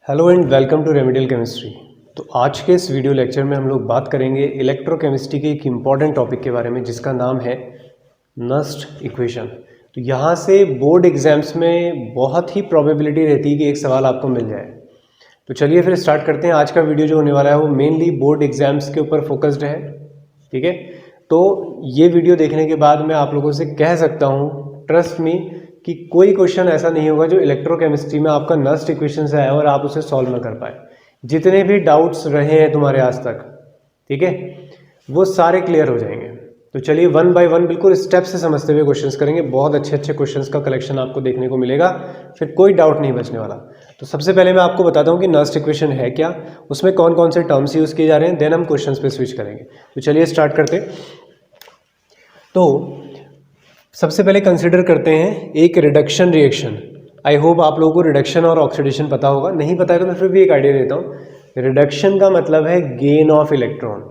Hello and welcome to remedial chemistry. तो आज के इस वीडियो लेक्चर में हम लोग बात करेंगे इलेक्ट्रोकेमिस्ट्री के एक इम्पॉर्टेंट टॉपिक के बारे में जिसका नाम है नस्ट इक्वेशन। तो यहाँ से बोर्ड एग्जाम्स में बहुत ही प्रोबेबिलिटी रहती है कि एक सवाल आपको मिल जाए। तो चलिए फिर स्टार्ट करते हैं। आज का वीडियो जो होने वाला है वो मेनली बोर्ड एग्जाम्स के ऊपर फोकस्ड है, ठीक है। तो ये वीडियो देखने के बाद मैं आप लोगों से कह सकता हूँ, ट्रस्ट मी, कि कोई क्वेश्चन ऐसा नहीं होगा जो इलेक्ट्रोकेमिस्ट्री में आपका नस्ट इक्वेशन से आया और आप उसे सॉल्व ना कर पाए। जितने भी डाउट्स रहे हैं तुम्हारे आज तक, ठीक है, वो सारे क्लियर हो जाएंगे। तो चलिए वन बाय वन बिल्कुल स्टेप से समझते हुए क्वेश्चंस करेंगे। बहुत अच्छे अच्छे क्वेश्चंस का कलेक्शन आपको देखने को मिलेगा, फिर कोई डाउट नहीं बचने वाला। तो सबसे पहले मैं आपको बताता हूँ कि नस्ट इक्वेशन है क्या, उसमें कौन कौन से टर्म्स यूज किए जा रहे हैं, देन हम क्वेश्चंस पे स्विच करेंगे। तो चलिए स्टार्ट करते हैं। तो सबसे पहले कंसिडर करते हैं एक रिडक्शन रिएक्शन। आई होप आप लोगों को रिडक्शन और ऑक्सीडेशन पता होगा, नहीं पता है तो मैं फिर भी एक आइडिया देता हूँ। रिडक्शन का मतलब है गेन ऑफ इलेक्ट्रॉन,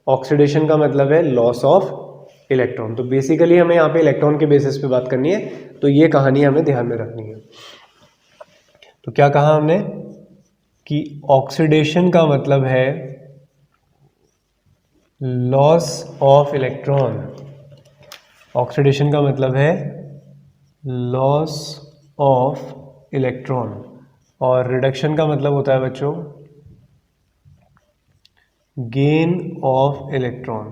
ऑक्सीडेशन का मतलब है लॉस ऑफ इलेक्ट्रॉन। तो बेसिकली हमें यहाँ पे इलेक्ट्रॉन के बेसिस पे बात करनी है, तो ये कहानी हमें ध्यान में रखनी है। तो क्या कहा हमने कि ऑक्सीडेशन का मतलब है लॉस ऑफ इलेक्ट्रॉन, ऑक्सीडेशन का मतलब है लॉस ऑफ इलेक्ट्रॉन, और रिडक्शन का मतलब होता है बच्चों गेन ऑफ इलेक्ट्रॉन।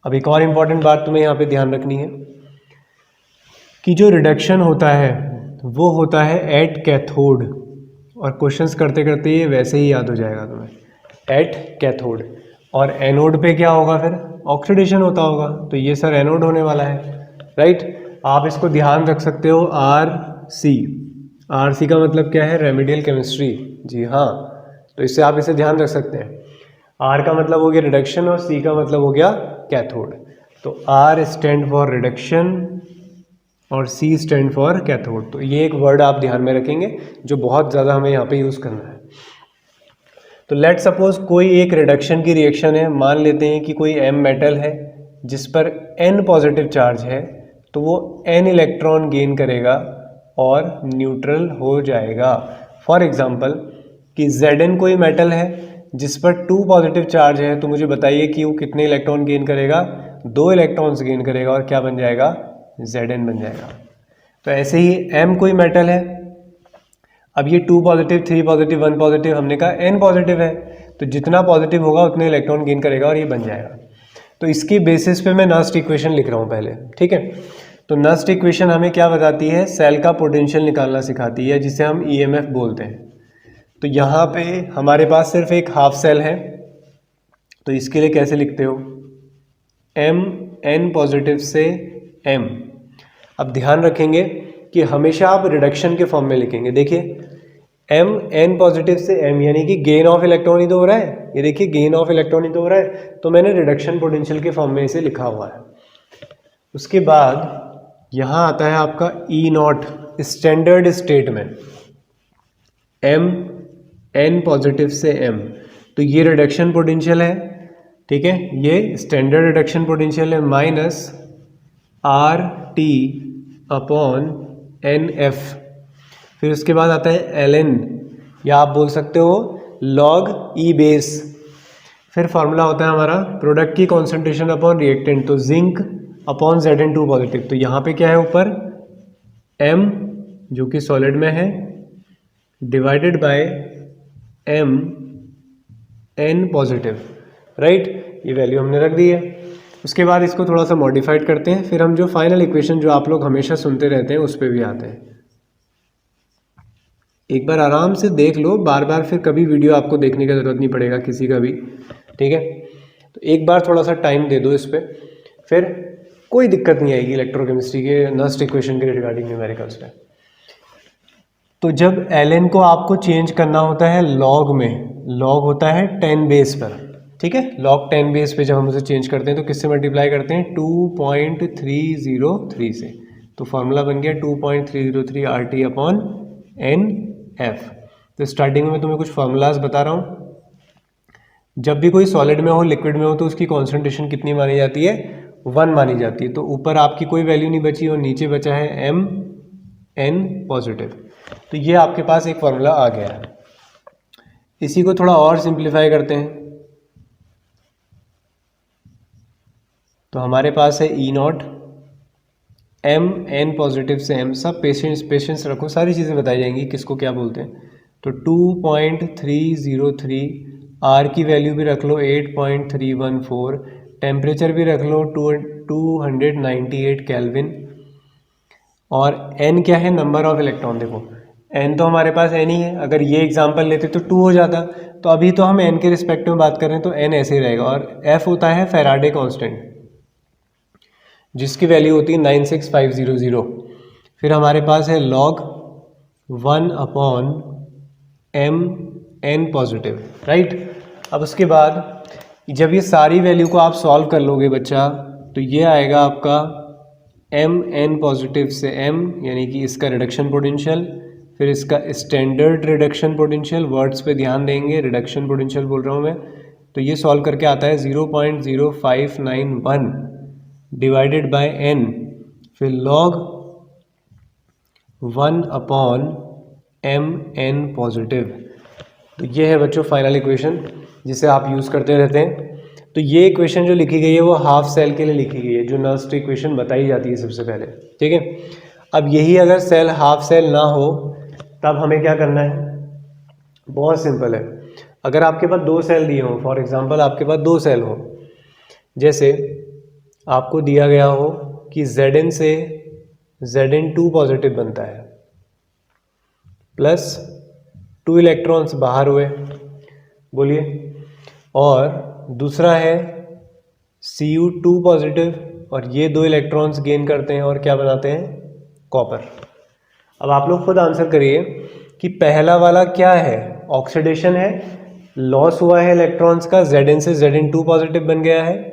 अब एक और इंपॉर्टेंट बात तुम्हें यहाँ पे ध्यान रखनी है कि जो रिडक्शन होता है वो होता है एट कैथोड, और क्वेश्चंस करते करते ये वैसे ही याद हो जाएगा तुम्हें, एट कैथोड। और एनोड पे क्या होगा फिर, ऑक्सीडेशन होता होगा, तो ये सर एनोड होने वाला है, राइट। आप इसको ध्यान रख सकते हो आर सी। आर सी का मतलब क्या है, रेमेडियल केमिस्ट्री, जी हाँ। तो इससे आप इसे ध्यान रख सकते हैं। आर का मतलब हो गया रिडक्शन और सी का मतलब हो गया कैथोड। तो आर स्टैंड फॉर रिडक्शन और सी स्टैंड फॉर कैथोड। तो ये एक वर्ड आप ध्यान में रखेंगे जो बहुत ज़्यादा हमें यहाँ पे यूज़ करना है। तो लेट सपोज कोई एक रिडक्शन की रिएक्शन है, मान लेते हैं कि कोई एम मेटल है जिस पर एन पॉजिटिव चार्ज है, तो वो एन इलेक्ट्रॉन गेन करेगा और न्यूट्रल हो जाएगा। फॉर एग्जांपल कि Zn कोई मेटल है जिस पर 2 पॉजिटिव चार्ज है, तो मुझे बताइए कि वो कितने इलेक्ट्रॉन गेन करेगा, 2 इलेक्ट्रॉन्स गेन करेगा, और क्या बन जाएगा, Zn बन जाएगा। तो ऐसे ही M कोई मेटल है, अब ये 2 पॉजिटिव 3 पॉजिटिव 1 पॉजिटिव, हमने कहा n पॉजिटिव है, तो जितना पॉजिटिव होगा उतने इलेक्ट्रॉन गेन करेगा और ये बन जाएगा। तो इसकी बेसिस पे मैं नस्ट इक्वेशन लिख रहा हूँ पहले, ठीक है। तो नस्ट इक्वेशन हमें क्या बताती है, सेल का पोटेंशियल निकालना सिखाती है, जिसे हम EMF बोलते हैं। तो यहाँ पे हमारे पास सिर्फ एक हाफ सेल है, तो इसके लिए कैसे लिखते हो, m n पॉजिटिव से m। अब ध्यान रखेंगे कि हमेशा आप रिडक्शन के फॉर्म में लिखेंगे। देखिए m n पॉजिटिव से m, यानी कि गेन ऑफ इलेक्ट्रॉन ही तो हो रहा है, ये देखिए गेन ऑफ इलेक्ट्रॉन ही तो हो रहा है, तो मैंने रिडक्शन पोटेंशियल के फॉर्म में इसे लिखा हुआ है। उसके बाद यहाँ आता है आपका E नॉट स्टैंडर्ड स्टेट में, m n पॉजिटिव से m, तो ये रिडक्शन पोटेंशियल है, ठीक है, ये स्टैंडर्ड रिडक्शन पोटेंशियल है, minus R T upon n F. फिर उसके बाद आता है एल एन, या आप बोल सकते हो लॉग ई बेस। फिर फॉर्मूला होता है हमारा प्रोडक्ट की कॉन्सेंट्रेशन अपॉन रिएक्टेंट, तो जिंक अपॉन Zn2 पॉजिटिव। तो यहाँ पे क्या है ऊपर m जो कि सॉलिड में है divided by m n positive, right, ये वैल्यू हमने रख दी है। उसके बाद इसको थोड़ा सा मॉडिफाइड करते हैं, फिर हम जो फाइनल इक्वेशन जो आप लोग हमेशा सुनते रहते हैं उस पर भी आते हैं। एक बार आराम से देख लो, बार बार फिर कभी वीडियो आपको देखने की ज़रूरत नहीं पड़ेगा किसी का भी, ठीक है। तो एक बार थोड़ा सा टाइम दे दो इस पर, फिर कोई दिक्कत नहीं आएगी इलेक्ट्रोकेमिस्ट्री के नस्ट इक्वेशन के रिगार्डिंग न्यूमेरिकल्स पे। तो जब ln को आपको चेंज करना होता है लॉग में, लॉग होता है 10 बेस पर, ठीक है, लॉग 10 बेस पे जब हम उसे चेंज करते हैं तो किससे मल्टीप्लाई करते हैं, 2.303 से। तो फॉर्मूला बन गया 2.303 RT अपॉन NF। तो स्टार्टिंग में मैं तुम्हें कुछ फार्मूलाज बता रहा हूँ। जब भी कोई सॉलिड में हो, लिक्विड में हो, तो उसकी कॉन्सेंट्रेशन कितनी मानी जाती है, 1 मानी जाती है। तो ऊपर आपकी कोई वैल्यू नहीं बची और नीचे बचा है m n पॉजिटिव। तो ये आपके पास एक फॉर्मूला आ गया है। इसी को थोड़ा और सिंप्लीफाई करते हैं, तो हमारे पास है E not M N positive से एम, सब पेशेंस रखो, सारी चीज़ें बताई जाएंगी किसको क्या बोलते हैं। तो 2.303, आर की वैल्यू भी रख लो 8.314, टेम्परेचर भी रख लो 298 केल्विन, और n क्या है, नंबर ऑफ इलेक्ट्रॉन। देखो n तो हमारे पास n ही है, अगर ये एग्जांपल लेते तो 2 हो जाता, तो अभी तो हम n के रिस्पेक्ट में बात कर रहे हैं तो n ऐसे ही रहेगा। और f होता है फैराडे कांस्टेंट, जिसकी वैल्यू होती है 96500। फिर हमारे पास है log 1/m n positive, right. अब उसके बाद जब ये सारी वैल्यू को आप सॉल्व कर लोगे बच्चा, तो ये आएगा आपका एम एन पॉजिटिव से m, यानी कि इसका रिडक्शन पोटेंशियल, फिर इसका स्टैंडर्ड रिडक्शन पोटेंशियल, वर्ड्स पे ध्यान देंगे, रिडक्शन पोटेंशियल बोल रहा हूँ मैं, तो ये सॉल्व करके आता है 0.0591 डिवाइडेड बाय n, फिर log 1/m n पॉजिटिव। तो ये है बच्चों फाइनल इक्वेशन जिसे आप यूज़ करते रहते हैं। तो ये इक्वेशन जो लिखी गई है वो हाफ सेल के लिए लिखी गई है, जो नर्स्ट इक्वेशन बताई जाती है सबसे पहले, ठीक है। अब यही अगर सेल हाफ सेल ना हो तब हमें क्या करना है, बहुत सिंपल है। अगर आपके पास 2 सेल दिए हों, फॉर एग्जांपल आपके पास 2 सेल हो, जैसे आपको दिया गया हो कि Zn से Zn2 पॉजिटिव बनता है, प्लस 2 इलेक्ट्रॉन्स बाहर हुए, बोलिए, और दूसरा है Cu2 पॉजिटिव, और ये 2 इलेक्ट्रॉन्स गेन करते हैं और क्या बनाते हैं, कॉपर। अब आप लोग खुद आंसर करिए कि पहला वाला क्या है, ऑक्सीडेशन है, लॉस हुआ है इलेक्ट्रॉन्स का, Zn से Zn2 पॉजिटिव बन गया है,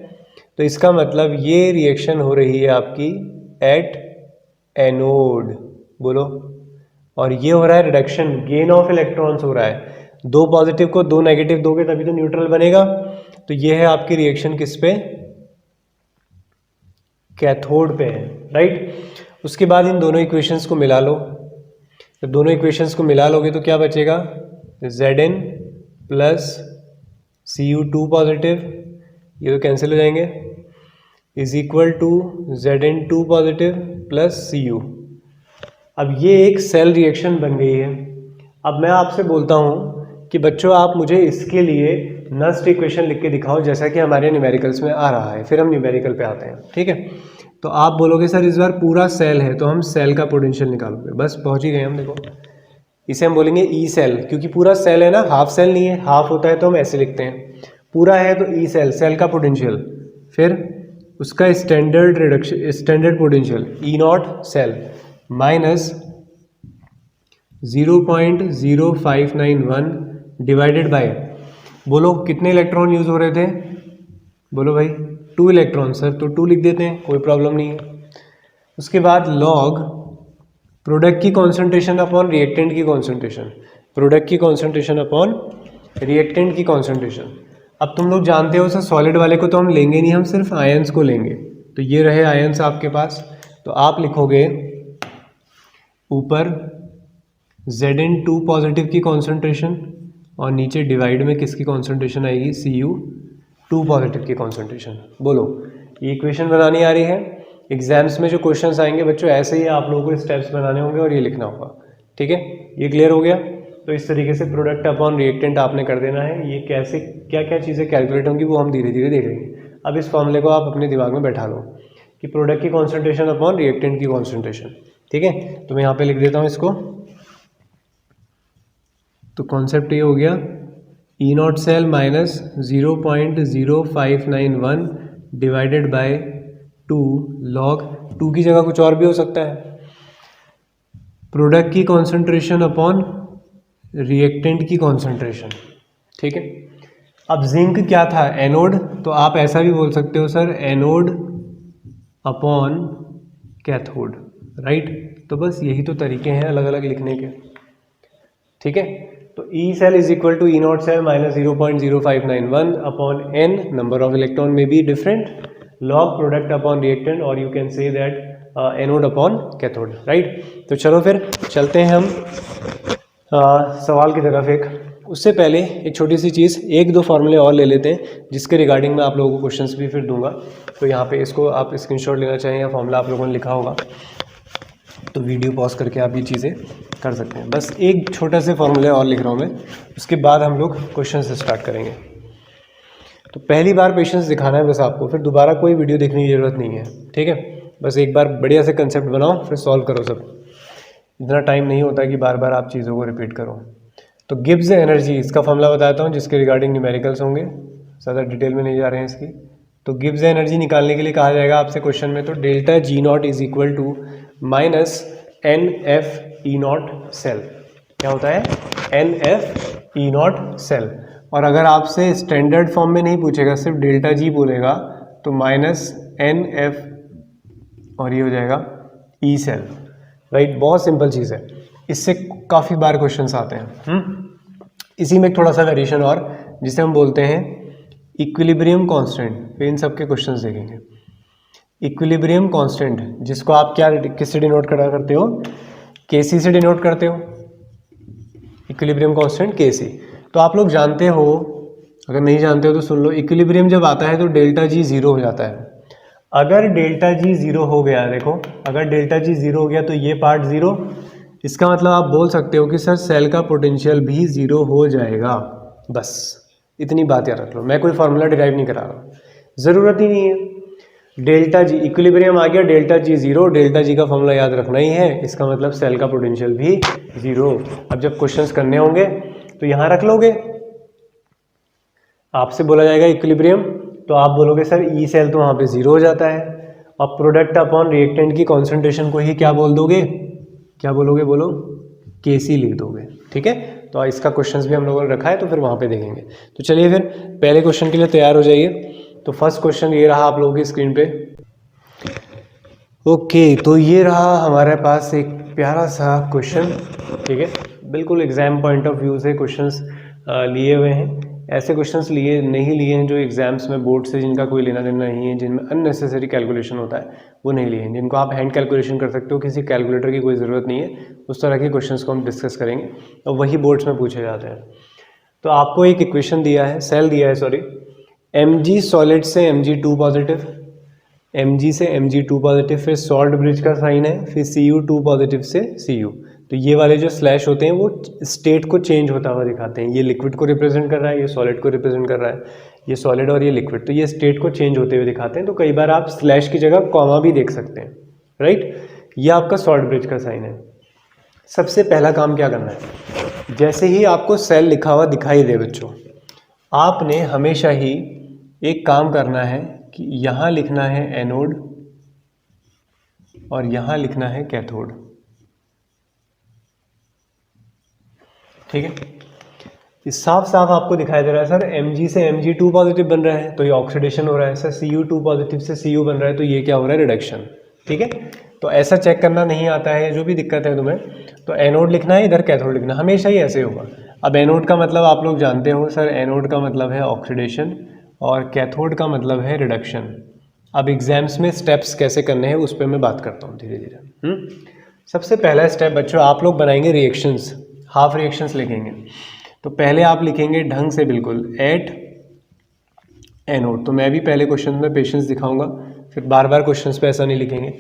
तो इसका मतलब ये रिएक्शन हो रही है आपकी एट एनोड, बोलो। और ये हो रहा है रिडक्शन, गेन ऑफ इलेक्ट्रॉन्स हो रहा है, 2 पॉजिटिव को 2 नेगेटिव दोगे तभी तो न्यूट्रल बनेगा। तो ये है आपकी रिएक्शन किस पे, कैथोड पे है, राइट। उसके बाद इन दोनों इक्वेशंस को मिला लो, तो दोनों इक्वेशंस को मिला लोगे तो क्या बचेगा, Zn प्लस Cu2 पॉजिटिव, ये तो कैंसिल हो जाएंगे, is equal to Zn2 positive plus Cu। अब ये एक सेल रिएक्शन बन गई है। अब मैं आपसे बोलता हूँ कि बच्चों आप मुझे इसके लिए नस्ट इक्वेशन लिख के दिखाओ, जैसा कि हमारे न्यूमेरिकल्स में आ रहा है, फिर हम न्यूमेरिकल पे आते हैं, ठीक है। तो आप बोलोगे सर इस बार पूरा सेल है, तो हम सेल का पोटेंशियल निकालोगे, बस पहुँच ही गए हम। देखो इसे हम बोलेंगे ई सेल, क्योंकि पूरा सेल है ना, हाफ सेल नहीं है, हाफ होता है तो हम ऐसे लिखते हैं, पूरा है तो ई सेल, सेल का पोटेंशियल, फिर उसका standard reduction, standard potential E not cell minus 0.0591 divided by, बोलो कितने इलेक्ट्रॉन यूज हो रहे थे, बोलो भाई 2 इलेक्ट्रॉन, सर तो 2 लिख देते हैं, कोई प्रॉब्लम नहीं है। उसके बाद लॉग प्रोडक्ट की कॉन्सेंट्रेशन अपॉन रिएक्टेंट की कॉन्सेंट्रेशन, प्रोडक्ट की कॉन्सेंट्रेशन अपॉन रिएक्टेंट की कॉन्सेंट्रेशन। अब तुम लोग जानते हो सर सॉलिड वाले को तो हम लेंगे नहीं, हम सिर्फ आयंस को लेंगे, तो ये रहे आयंस आपके पास, तो आप लिखोगे ऊपर Zn2 पॉजिटिव की कॉन्सेंट्रेशन और नीचे डिवाइड में किसकी कॉन्सेंट्रेशन आएगी, Cu2 पॉजिटिव की कॉन्सेंट्रेशन। बोलो ये इक्वेशन बनानी आ रही है, एग्जाम्स में जो क्वेश्चंस आएंगे बच्चों ऐसे ही आप लोगों को स्टेप्स बनाने होंगे और ये लिखना होगा, ठीक है। ये क्लियर हो गया। तो इस तरीके से प्रोडक्ट अपॉन रिएक्टेंट आपने कर देना है। ये कैसे क्या क्या चीज़ें कैलकुलेट होंगी वो हम धीरे धीरे देखेंगे। अब इस फॉर्मूले को आप अपने दिमाग में बैठा लो कि प्रोडक्ट की कॉन्सेंट्रेशन अपॉन रिएक्टेंट की कॉन्सेंट्रेशन, ठीक है। तो मैं यहाँ पे लिख देता हूँ इसको। तो कॉन्सेप्ट ये हो गया E not cell minus 0.0591 divided by 2 log 2 की जगह कुछ और भी हो सकता है, प्रोडक्ट की कॉन्सेंट्रेशन अपॉन रिएक्टेंट की कॉन्सेंट्रेशन, ठीक है। अब जिंक क्या था, एनोड, तो आप ऐसा भी बोल सकते हो sir anode upon cathode, right. तो बस यही तो तरीके हैं अलग अलग लिखने के, ठीक है। तो E cell is equal to E not cell minus 0.0591 upon N, number of electron में बी different, log product upon reactant, और you can say that anode upon cathode, right. तो चलो फिर चलते हैं हम सवाल की तरफ। उससे पहले एक छोटी सी चीज़, एक दो फार्मूले और ले लेते हैं जिसके रिगार्डिंग मैं आप लोगों को क्वेश्चंस भी फिर दूंगा। तो यहाँ पे इसको आप स्क्रीनशॉट लेना चाहें या फार्मूला आप लोगों ने लिखा होगा तो वीडियो पॉज करके आप ये चीज़ें कर सकते हैं। बस एक छोटा से फार्मूले और लिख रहा हूँ मैं, उसके बाद हम लोग क्वेश्चन से स्टार्ट करेंगे। तो पहली बार पेशेंस दिखाना है बस आपको, फिर दोबारा कोई वीडियो देखने की ज़रूरत नहीं है, ठीक है। बस एक बार बढ़िया से कंसेप्ट बनाओ फिर सॉल्व करो सब। इतना टाइम नहीं होता कि बार बार आप चीज़ों को रिपीट करो। तो गिब्स एनर्जी, इसका फॉर्मूला बताता हूँ जिसके रिगार्डिंग न्यूमेरिकल्स होंगे, ज़्यादा डिटेल में नहीं जा रहे हैं इसकी। तो गिब्स एनर्जी निकालने के लिए कहा जाएगा आपसे क्वेश्चन में, तो delta G not is equal to minus n F E not cell. क्या होता है? N F E not cell. और अगर आपसे स्टैंडर्ड फॉर्म में नहीं पूछेगा, सिर्फ डेल्टा जी बोलेगा, तो माइनस एन एफ और ये हो जाएगा ई सेल, राइट। बहुत सिंपल चीज़ है, इससे काफ़ी बार क्वेश्चंस आते हैं। इसी में एक थोड़ा सा वेरिएशन और, जिसे हम बोलते हैं इक्विलिब्रियम कांस्टेंट। फिर इन सब के क्वेश्चंस देखेंगे। इक्विलिब्रियम कांस्टेंट, जिसको आप क्या किससे डिनोट करा करते हो? केसी से डिनोट करते हो। इक्विलिब्रियम कांस्टेंट केसी। तो आप लोग जानते हो, अगर नहीं जानते हो तो सुन लो। इक्विलिब्रियम जब आता है तो डेल्टा जी जीरो हो जाता है। अगर डेल्टा जी जीरो हो गया, देखो अगर डेल्टा जी जीरो हो गया तो ये पार्ट जीरो, इसका मतलब आप बोल सकते हो कि सर सेल का पोटेंशियल भी जीरो हो जाएगा। बस इतनी बात याद रख लो, मैं कोई फार्मूला डिराइव नहीं करा रहा, ज़रूरत ही नहीं है। डेल्टा जी इक्विलिब्रियम आ गया, delta G zero, delta G का फॉर्मूला याद रखना ही है, इसका मतलब सेल का पोटेंशियल भी जीरो। अब जब क्वेश्चंस करने होंगे तो यहाँ रख लोगे। आपसे बोला जाएगा इक्विलिब्रियम, तो आप बोलोगे सर ई सेल, तो वहाँ पे जीरो हो जाता है। और प्रोडक्ट अपॉन रिएक्टेंट की कॉन्सेंट्रेशन को ही क्या बोल दोगे? क्या बोलोगे? बोलो केसी लिख दोगे, ठीक है। तो इसका क्वेश्चंस भी हम लोगों ने रखा है, तो फिर वहाँ पे देखेंगे। तो चलिए फिर पहले क्वेश्चन के लिए तैयार हो जाइए। तो फर्स्ट क्वेश्चन ये रहा आप लोगों की स्क्रीन पे। ओके, तो ये रहा हमारे पास एक प्यारा सा क्वेश्चन, ठीक है। बिल्कुल एग्जाम पॉइंट ऑफ व्यू से क्वेश्चंस लिए हुए हैं। ऐसे क्वेश्चंस नहीं लिए हैं जो एग्जाम्स में बोर्ड से जिनका कोई लेना देना नहीं है, जिनमें अननेसेसरी कैलकुलेशन होता है, वो नहीं लिए हैं। जिनको आप हैंड कैलकुलेशन कर सकते हो, किसी कैलकुलेटर की कोई ज़रूरत नहीं है, उस तरह के क्वेश्चंस को हम डिस्कस करेंगे और वही बोर्ड्स में पूछे जाते हैं। तो आपको एक इक्वेशन दिया है, सेल दिया है सॉरी, Mg सॉलिड से Mg2 पॉजिटिव, Mg से Mg2 पॉजिटिव, फिर सॉल्ट ब्रिज का साइन है, फिर Cu2 पॉजिटिव से Cu। तो ये वाले जो स्लैश होते हैं वो स्टेट को चेंज होता हुआ दिखाते हैं। ये लिक्विड को रिप्रेजेंट कर रहा है, ये सॉलिड को रिप्रेजेंट कर रहा है, ये सॉलिड और ये लिक्विड, तो ये स्टेट को चेंज होते हुए दिखाते हैं। तो कई बार आप स्लैश की जगह कॉमा भी देख सकते हैं, राइट। ये आपका सॉल्ट ब्रिज का साइन है। सबसे पहला काम क्या करना है, जैसे ही आपको सेल लिखा हुआ दिखाई दे बच्चों, आपने हमेशा ही एक काम करना है कि यहाँ लिखना है एनोड और यहाँ लिखना है कैथोड, ठीक है। इस साफ साफ आपको दिखाई दे रहा है सर Mg से Mg2 पॉजिटिव बन रहा है तो ये ऑक्सीडेशन हो रहा है, सर Cu2 पॉजिटिव से Cu बन रहा है तो ये क्या हो रहा है? रिडक्शन, ठीक है। तो ऐसा चेक करना नहीं आता है, जो भी दिक्कत है तुम्हें, तो एनोड लिखना है, इधर कैथोड लिखना, हमेशा ही ऐसे होगा। अब एनोड का मतलब आप लोग जानते हो सर, एनोड का मतलब है ऑक्सीडेशन और कैथोड का मतलब है रिडक्शन। अब एग्जाम्स में स्टेप्स कैसे करने हैं उस पर मैं बात करता हूँ धीरे धीरे। सबसे पहला स्टेप बच्चों, आप लोग बनाएंगे रिएक्शंस, हाफ रिएक्शंस लिखेंगे। तो पहले आप लिखेंगे ढंग से बिल्कुल एट एनोड। तो मैं भी पहले क्वेश्चन में पेशेंस दिखाऊंगा, फिर बार बार क्वेश्चंस पे ऐसा नहीं लिखेंगे।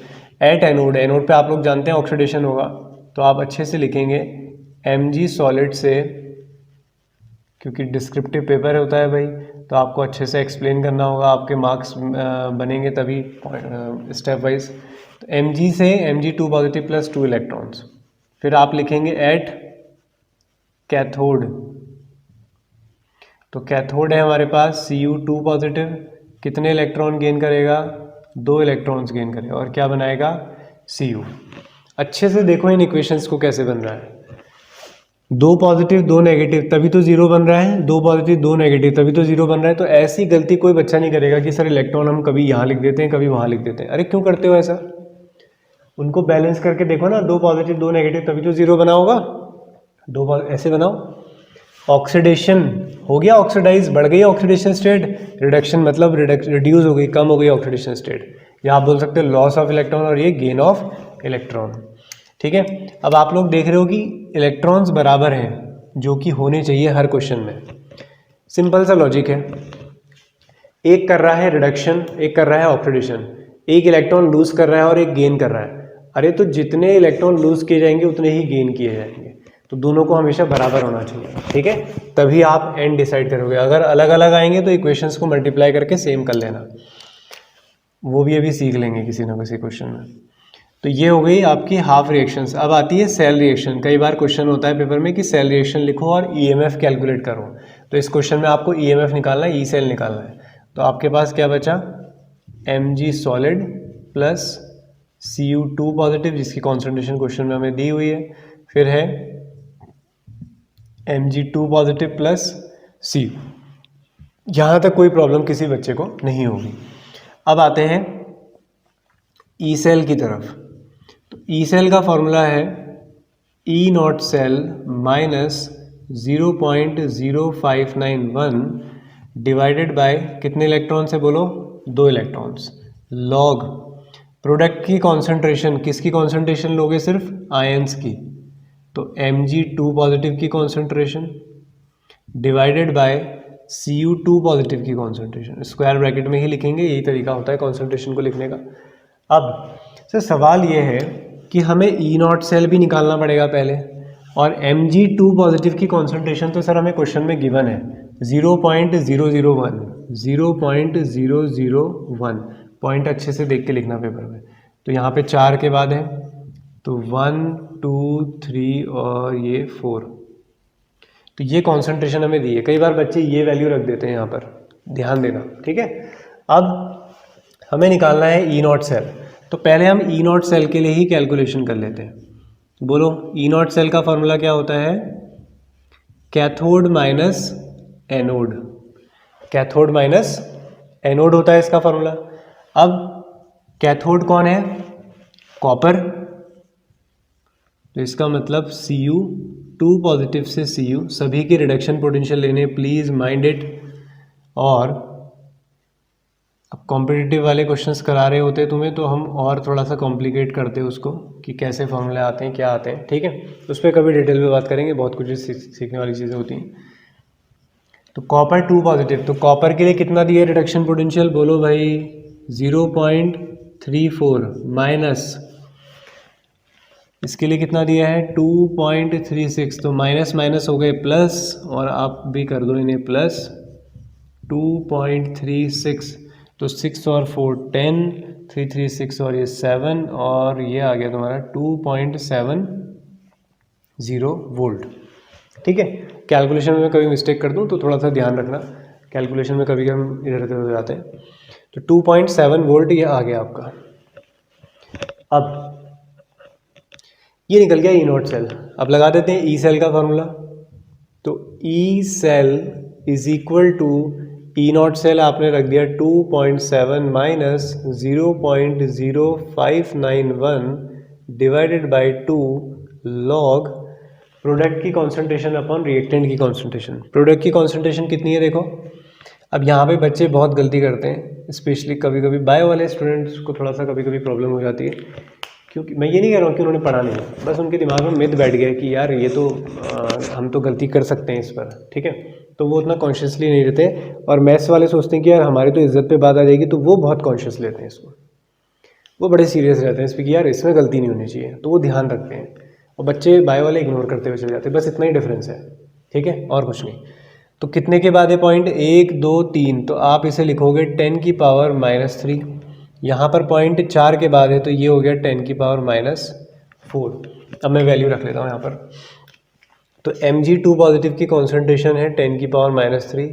एट एनोड, एनोड पे आप लोग जानते हैं ऑक्सीडेशन होगा, तो आप अच्छे से लिखेंगे Mg सॉलिड से, क्योंकि डिस्क्रिप्टिव पेपर होता है भाई, तो आपको अच्छे से एक्सप्लेन करना होगा, आपके मार्क्स बनेंगे तभी स्टेप वाइज। तो Mg से Mg2 पॉजिटिव प्लस 2 इलेक्ट्रॉन्स। फिर आप लिखेंगे एट कैथोड, तो कैथोड है हमारे पास Cu2 पॉजिटिव, कितने इलेक्ट्रॉन गेन करेगा? 2 इलेक्ट्रॉन्स गेन करेगा और क्या बनाएगा? Cu। अच्छे से देखो इन इक्वेशंस को कैसे बन रहा है, 2 पॉजिटिव 2 नेगेटिव तभी तो जीरो बन रहा है, 2 पॉजिटिव 2 नेगेटिव तभी तो जीरो बन रहा है। तो ऐसी गलती कोई बच्चा नहीं करेगा कि सर इलेक्ट्रॉन हम कभी यहाँ लिख देते हैं कभी वहाँ लिख देते हैं। अरे क्यों करते हो ऐसा? उनको बैलेंस करके देखो ना, 2 पॉजिटिव 2 नेगेटिव तभी तो जीरो बना होगा, ऐसे बनाओ। ऑक्सीडेशन हो गया, ऑक्सीडाइज बढ़ गई ऑक्सीडेशन स्टेट, रिडक्शन मतलब रिड्यूस हो गई, कम हो गई ऑक्सीडेशन स्टेट। या आप बोल सकते हो लॉस ऑफ इलेक्ट्रॉन और ये गेन ऑफ इलेक्ट्रॉन। ठीक है, अब आप लोग देख रहे हो कि इलेक्ट्रॉन्स बराबर हैं, जो कि होने चाहिए हर क्वेश्चन में। सिंपल सा लॉजिक है, एक कर रहा है रिडक्शन, एक कर रहा है ऑक्सीडेशन, एक इलेक्ट्रॉन लूज कर रहा है और एक गेन कर रहा है। अरे तो जितने इलेक्ट्रॉन लूज किए जाएंगे उतने ही गेन किए जाएंगे, तो दोनों को हमेशा बराबर होना चाहिए। ठीक है, तभी आप एंड डिसाइड करोगे। अगर अलग अलग आएंगे तो इक्वेशंस को मल्टीप्लाई करके सेम कर लेना, वो भी अभी सीख लेंगे किसी ना किसी क्वेश्चन में। तो ये हो गई आपकी हाफ रिएक्शंस। अब आती है सेल रिएक्शन। कई बार क्वेश्चन होता है पेपर में कि सेल रिएक्शन लिखो और ईएमएफ कैलकुलेट करो। तो इस क्वेश्चन में आपको ईएमएफ निकालना है, ई सेल निकालना है। तो आपके पास क्या बचा, Mg solid plus Cu2 positive, जिसकी कॉन्सेंट्रेशन क्वेश्चन में हमें दी हुई है। फिर है Mg2 पॉजिटिव प्लस Cu। यहाँ तक कोई प्रॉब्लम किसी बच्चे को नहीं होगी। अब आते हैं ई सेल की तरफ। तो ई सेल का फॉर्मूला है E not cell minus 0.0591 divided by कितने इलेक्ट्रॉन्स है बोलो, 2 इलेक्ट्रॉन्स, लॉग प्रोडक्ट की कॉन्सेंट्रेशन, किसकी कॉन्सेंट्रेशन लोगे, सिर्फ आयंस की, तो Mg2 पॉजिटिव की concentration divided by Cu2 positive की कॉन्सेंट्रेशन। स्क्वायर ब्रैकेट में ही लिखेंगे, यही तरीका होता है कॉन्सेंट्रेशन को लिखने का। अब सर सवाल ये है कि हमें ई नॉट सेल भी निकालना पड़ेगा पहले, और Mg2 पॉजिटिव की कॉन्सेंट्रेशन तो सर हमें क्वेश्चन में गिवन है 0.001 पॉइंट अच्छे से देख के लिखना पेपर में। तो यहाँ पे 4 के बाद है, तो 1 2 3 और ये 4, तो ये कॉन्सेंट्रेशन हमें दी है। कई बार बच्चे ये वैल्यू रख देते हैं यहाँ पर, ध्यान देना। ठीक है, अब हमें निकालना है ई नॉट सेल। तो पहले हम ई नॉट सेल के लिए ही कैलकुलेशन कर लेते हैं। बोलो, ई नॉट सेल का फॉर्मूला क्या होता है, cathode minus anode. Cathode minus anode होता है इसका फॉर्मूला। अब कैथोड कौन है, कॉपर, तो इसका मतलब Cu2 पॉजिटिव से Cu, सभी के रिडक्शन पोटेंशियल लेने, प्लीज माइंड इट। और अब कॉम्पिटिटिव वाले क्वेश्चंस करा रहे होते तुम्हें, तो हम और थोड़ा सा कॉम्प्लिकेट करते हैं उसको कि कैसे फॉर्मूले आते हैं, क्या आते हैं। ठीक है, उस पर कभी डिटेल में बात करेंगे, बहुत कुछ सीखने वाली चीज़ें होती हैं। तो कॉपर 2 पॉजिटिव, तो कॉपर के लिए कितना दिया रिडक्शन पोटेंशियल, बोलो भाई 0.34 माइनस, इसके लिए कितना दिया है 2.36, तो माइनस माइनस हो गए प्लस, और आप भी कर दो इन्हें प्लस 2.36, तो 6 और 4 10, 3 3 6 और ये 7, और ये आ गया तुम्हारा 2.70 वोल्ट। ठीक है, कैलकुलेशन में कभी मिस्टेक कर दूं तो थोड़ा सा ध्यान रखना, कैलकुलेशन में कभी हम इधर उधर हो जाते हैं। तो 2.7 वोल्ट ये आ गया आपका। अब ये निकल गया ई नॉट सेल। अब लगा देते हैं ई सेल का फॉर्मूला। तो E cell is equal to, E not cell आपने रख दिया 2.7 minus 0.0591 divided by 2 log product की कॉन्सेंट्रेशन अपॉन रिएक्टेंट की कॉन्सेंट्रेशन। प्रोडक्ट की कॉन्सेंट्रेशन कितनी है देखो। अब यहाँ पे बच्चे बहुत गलती करते हैं, स्पेशली कभी कभी बायो वाले स्टूडेंट्स को थोड़ा सा कभी कभी प्रॉब्लम हो जाती है, क्योंकि मैं ये नहीं कह रहा हूँ कि उन्होंने पढ़ा नहीं, बस उनके दिमाग में मिथ बैठ गया कि यार ये तो हम तो गलती कर सकते हैं इस पर। ठीक है, तो वो उतना कॉन्शियसली नहीं रहते, और मैथ्स वाले सोचते हैं कि यार हमारी तो इज्जत पे बात आ जाएगी, तो वो बहुत कॉन्शियस लेते हैं इसको, वो बड़े सीरियस रहते हैं इस पर कि यार इसमें गलती नहीं होनी चाहिए, तो वो ध्यान रखते हैं, और बच्चे बायो वाले इग्नोर करते हुए चले जाते हैं। बस इतना ही डिफरेंस है। ठीक है, और कुछ नहीं। तो कितने के बाद है पॉइंट, 1 2 3, तो आप इसे लिखोगे 10 की पावर -3। यहाँ पर पॉइंट 4 के बाद है, तो ये हो गया 10 की पावर -4। अब मैं वैल्यू रख लेता हूँ यहाँ पर। तो Mg2 पॉजिटिव की कॉन्सेंट्रेशन है 10 की पावर -3,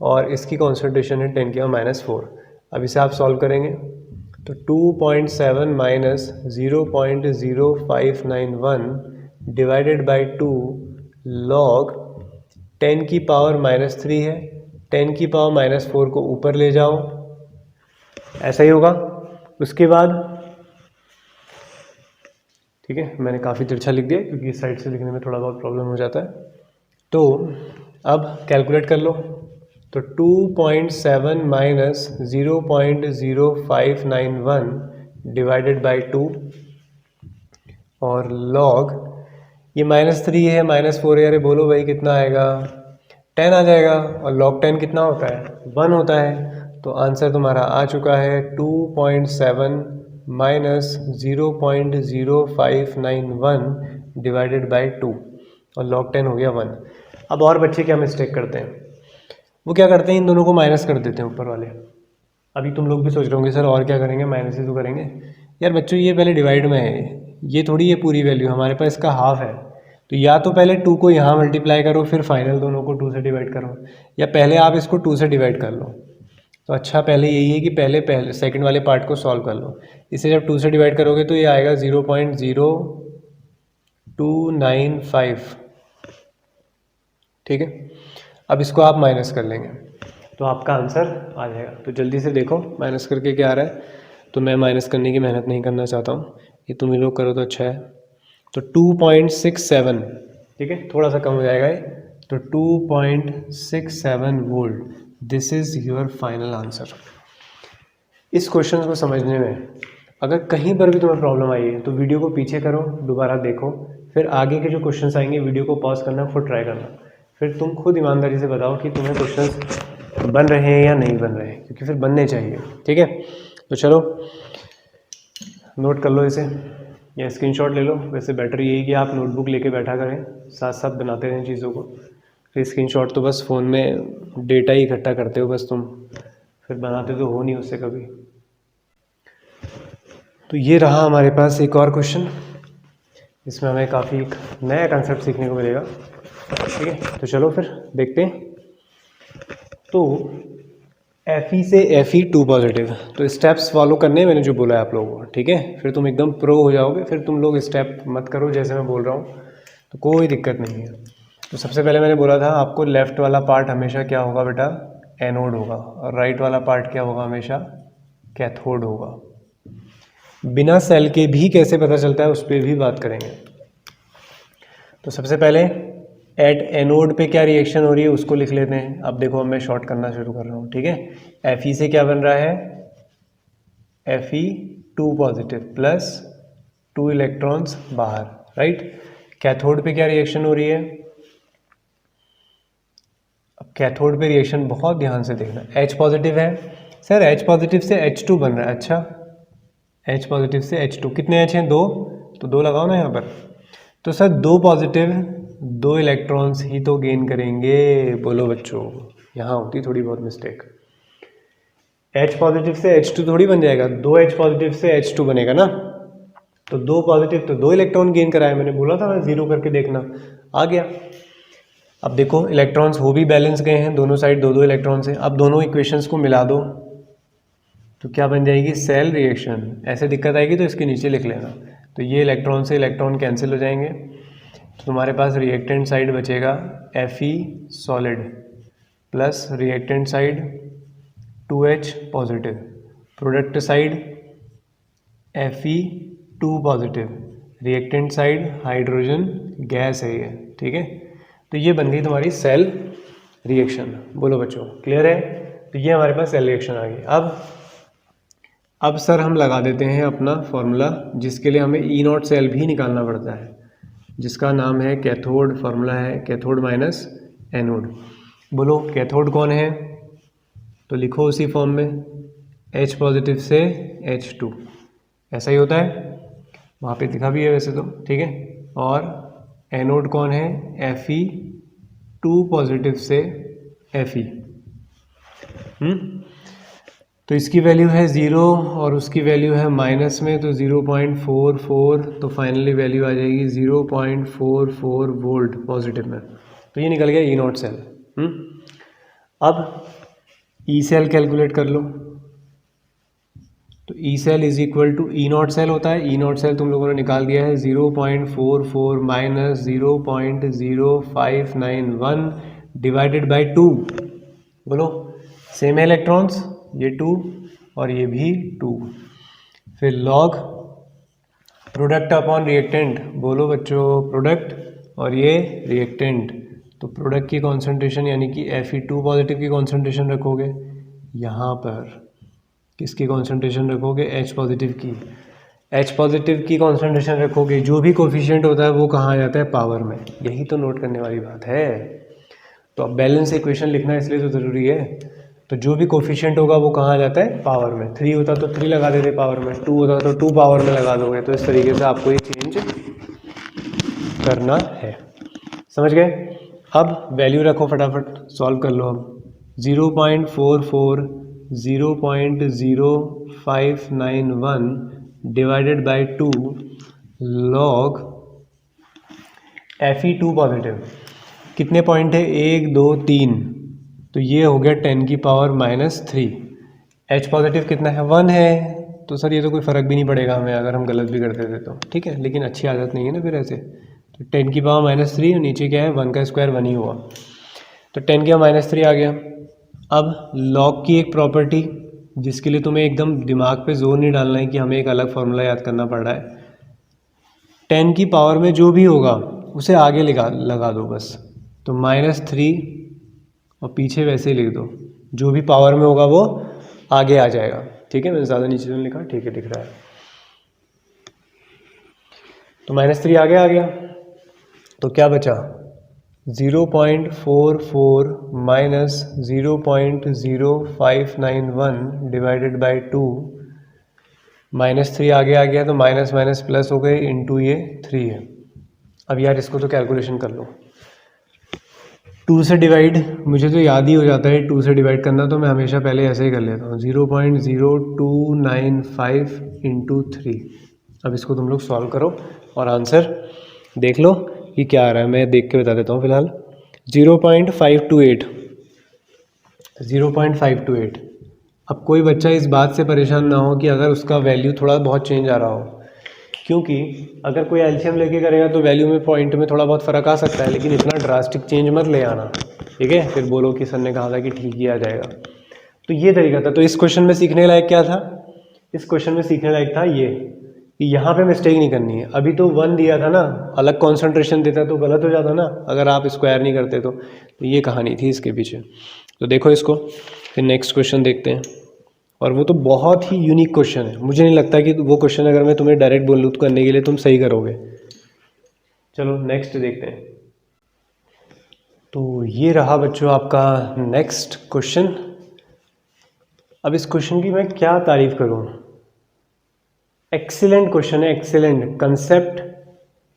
और इसकी कॉन्सेंट्रेशन है 10 की पावर -4। अब इसे आप सॉल्व करेंगे तो 2.7 माइनस 0.0591 डिवाइडेड बाई 2 लॉग 10 की पावर -3 है, 10 की पावर -4 को ऊपर ले जाओ, ऐसा ही होगा। उसके बाद ठीक है, मैंने काफ़ी तिरछा लिख दिया क्योंकि इस साइड से लिखने में थोड़ा बहुत प्रॉब्लम हो जाता है। तो अब कैलकुलेट कर लो, तो 2.7 माइनस 0.0591 डिवाइडेड बाई 2 और लॉग ये -3 है -4 है, अरे बोलो भाई कितना आएगा 10 आ जाएगा। और log 10 कितना होता है 1 होता है। तो आंसर तुम्हारा आ चुका है 2.7 माइनस 0.0591 डिवाइडेड बाई 2 और log 10 हो गया 1। अब और बच्चे क्या मिस्टेक करते हैं, वो क्या करते हैं इन दोनों को माइनस कर देते हैं ऊपर वाले। अभी तुम लोग भी सोच रहे होंगे सर और क्या करेंगे, माइनस ही तो करेंगे। यार बच्चों ये पहले डिवाइड में है, ये थोड़ी है पूरी वैल्यू, हमारे पास इसका हाफ है। तो या तो पहले 2 को यहाँ मल्टीप्लाई करो फिर फाइनल दोनों को 2 से डिवाइड करो, या पहले आप इसको 2 से डिवाइड कर लो। तो अच्छा पहले यही है कि पहले सेकंड वाले पार्ट को सॉल्व कर लो। इसे जब 2 से डिवाइड करोगे तो ये आएगा 0.0295, ठीक है। अब इसको आप माइनस कर लेंगे तो आपका आंसर आ जाएगा। तो जल्दी से देखो माइनस करके क्या आ रहा है। तो मैं माइनस करने की मेहनत नहीं करना चाहता हूँ, ये तुम ही लोग करो तो अच्छा है। तो 2.67, ठीक है, थोड़ा सा कम हो जाएगा ये। तो 2.67 volt, this is your final answer. इस क्वेश्चन को समझने में अगर कहीं पर भी तुम्हें प्रॉब्लम आई है तो वीडियो को पीछे करो, दोबारा देखो, फिर आगे के जो क्वेश्चंस आएंगे वीडियो को पॉज करना, खुद ट्राई करना, फिर तुम खुद ईमानदारी से बताओ कि तुम्हें क्वेश्चंस बन रहे हैं या नहीं बन रहे हैं, क्योंकि फिर बनने चाहिए, ठीक है। तो चलो नोट कर लो इसे या स्क्रीनशॉट ले लो। वैसे बेटर यही कि आप नोटबुक लेके बैठा करें, साथ साथ बनाते रहें चीज़ों को। फिर स्क्रीनशॉट तो बस फ़ोन में डेटा ही इकट्ठा करते हो बस तुम, फिर बनाते तो हो नहीं उससे कभी। तो ये रहा हमारे पास एक और क्वेश्चन, इसमें हमें काफ़ी नया कंसेप्ट सीखने को मिलेगा, ठीक है। तो चलो फिर देखते हैं। तो Fe से Fe2 पॉजिटिव, तो स्टेप्स फॉलो करने मैंने जो बोला है आप लोगों को, ठीक है। फिर तुम एकदम प्रो हो जाओगे, फिर तुम लोग स्टेप मत करो जैसे मैं बोल रहा हूँ, तो कोई दिक्कत नहीं है। तो सबसे पहले मैंने बोला था आपको लेफ़्ट वाला पार्ट हमेशा क्या होगा बेटा, एनोड होगा, और राइट वाला पार्ट क्या होगा, हमेशा कैथोड होगा। बिना सेल के भी कैसे पता चलता है उस पर भी बात करेंगे। तो सबसे पहले एट एनोड पे क्या रिएक्शन हो रही है उसको लिख लेते हैं। अब देखो मैं शॉर्ट करना शुरू कर रहा हूँ, ठीक है। Fe से क्या बन रहा है, Fe2 पॉजिटिव प्लस 2 इलेक्ट्रॉन्स बाहर, राइट। कैथोड पे क्या रिएक्शन हो रही है, अब कैथोड पे रिएक्शन बहुत ध्यान से देखना। H पॉजिटिव है सर, H पॉजिटिव से H2 बन रहा है, अच्छा H पॉजिटिव से H2, कितने H हैं 2, तो 2 लगाओ ना यहाँ पर। तो सर 2 पॉजिटिव 2 इलेक्ट्रॉन्स ही तो गेन करेंगे, बोलो बच्चों, यहाँ होती थोड़ी बहुत मिस्टेक। H पॉजिटिव से H2 थोड़ी बन जाएगा, 2 H पॉजिटिव से H2 बनेगा ना। तो 2 पॉजिटिव तो 2 इलेक्ट्रॉन गेन कराए, मैंने बोला था ना 0 करके देखना, आ गया। अब देखो इलेक्ट्रॉन्स हो भी बैलेंस गए हैं, दोनों साइड 2-2 इलेक्ट्रॉन्स हैं। अब दोनों इक्वेशंस को मिला दो तो क्या बन जाएगी, सेल रिएक्शन। ऐसे दिक्कत आएगी तो इसके नीचे लिख लेना। तो ये इलेक्ट्रॉन से इलेक्ट्रॉन कैंसिल हो जाएंगे, तो तुम्हारे पास रिएक्टेंट साइड बचेगा Fe solid plus reactant side 2H positive, product side Fe2 positive, reactant side hydrogen gas है ये, ठीक है। तो ये बन गई तुम्हारी सेल रिएक्शन, बोलो बच्चों क्लियर है। तो ये हमारे पास सेल रिएक्शन आ गई। अब सर हम लगा देते हैं अपना फॉर्मूला, जिसके लिए हमें E0 सेल भी निकालना पड़ता है, जिसका नाम है कैथोड। फार्मूला है कैथोड माइनस एनोड। बोलो कैथोड कौन है, तो लिखो उसी फॉर्म में, H पॉजिटिव से H2, ऐसा ही होता है, वहाँ पे लिखा भी है वैसे तो, ठीक है। और एनोड कौन है, Fe2 पॉजिटिव से Fe। तो इसकी वैल्यू है 0 और उसकी वैल्यू है माइनस में, तो 0.44, तो फाइनली वैल्यू आ जाएगी 0.44 वोल्ट पॉजिटिव में। तो ये निकल गया E0 सेल। अब E सेल कैलकुलेट कर लो। तो E cell is equal to E0 cell होता है। E0 सेल तुम लोगों ने निकाल दिया है 0.44 माइनस 0.0591 डिवाइडेड बाई 2। बोलो सेम है इलेक्ट्रॉन्स, ये 2 और ये भी 2, फिर लॉग प्रोडक्ट अपॉन रिएक्टेंट, बोलो बच्चों प्रोडक्ट, और ये रिएक्टेंट तो प्रोडक्ट की कॉन्सेंट्रेशन यानी कि Fe2 पॉजिटिव की कॉन्सेंट्रेशन रखोगे, यहाँ पर किसकी कॉन्सेंट्रेशन रखोगे, H पॉजिटिव की। H पॉजिटिव की कॉन्सेंट्रेशन रखोगे, जो भी कोफिशिएंट होता है वो कहाँ आ जाता है, पावर में। यही तो नोट करने वाली बात है। तो अब बैलेंस इक्वेशन लिखना इसलिए तो ज़रूरी है। तो जो भी कोफिशिएंट होगा वो कहाँ आ जाता है, पावर में। 3 होता तो 3 लगा देते पावर में, 2 होता तो 2 पावर में लगा दोगे। तो इस तरीके से आपको ये चेंज करना है, समझ गए। अब वैल्यू रखो, फटाफट सॉल्व कर लो। अब 0.44 0.0591 divided by 2 log Fe2 positive कितने पॉइंट है, 1 2 3, तो ये हो गया 10 की पावर -3। H पॉजिटिव कितना है, 1 है। तो सर ये तो कोई फ़र्क भी नहीं पड़ेगा हमें अगर हम गलत भी करते थे तो, ठीक है, लेकिन अच्छी आदत नहीं है ना फिर ऐसे। तो 10 की पावर -3 और नीचे क्या है, 1 का स्क्वायर 1 ही हुआ, तो 10 की पावर -3 आ गया। अब लॉग की एक प्रॉपर्टी जिसके लिए तुम्हें एकदम दिमाग पे जोर नहीं डालना है कि हमें एक अलग फार्मूला याद करना पड़ रहा है। 10 की पावर में जो भी होगा उसे आगे लगा दो बस। तो -3 और पीछे वैसे ही लिख दो, जो भी पावर में होगा वो आगे आ जाएगा, ठीक है। मैंने ज़्यादा नीचे नहीं लिखा, ठीक है, दिख रहा है। तो -3 आगे आ गया, तो क्या बचा, 0.44 माइनस 0.0591 डिवाइडेड बाई 2, -3 आगे आ गया तो माइनस माइनस प्लस हो गए, इंटू ये 3 है। अब यार इसको तो कैलकुलेशन कर लो, 2 से डिवाइड, मुझे तो याद ही हो जाता है 2 से डिवाइड करना, तो मैं हमेशा पहले ऐसे ही कर लेता हूँ, 0.0295 इंटू 3। अब इसको तुम लोग सॉल्व करो और आंसर देख लो कि क्या आ रहा है। मैं देख के बता देता हूँ फिलहाल। 0.528। अब कोई बच्चा इस बात से परेशान ना हो कि अगर उसका वैल्यू थोड़ा बहुत चेंज आ रहा हो, क्योंकि अगर कोई एलसीएम लेके करेगा तो वैल्यू में पॉइंट में थोड़ा बहुत फ़र्क आ सकता है, लेकिन इतना ड्रास्टिक चेंज मत ले आना, ठीक है। फिर बोलो कि सर ने कहा था कि ठीक ही आ जाएगा। तो ये तरीका था। तो इस क्वेश्चन में सीखने लायक क्या था, इस क्वेश्चन में सीखने लायक था ये कि यहाँ पे मिस्टेक नहीं करनी है। अभी तो 1 दिया था ना, अलग कॉन्सेंट्रेशन देता तो गलत हो जाता ना अगर आप स्क्वायर नहीं करते तो ये कहानी थी इसके पीछे। तो देखो इसको, फिर नेक्स्ट क्वेश्चन देखते हैं। और वो तो बहुत ही यूनिक क्वेश्चन है, मुझे नहीं लगता कि वो क्वेश्चन अगर मैं तुम्हें डायरेक्ट बोलूँ तो करने के लिए तुम सही करोगे। चलो नेक्स्ट देखते हैं। तो ये रहा बच्चों आपका नेक्स्ट क्वेश्चन। अब इस क्वेश्चन की मैं क्या तारीफ करूँ, एक्सीलेंट क्वेश्चन है, एक्सीलेंट। कंसेप्ट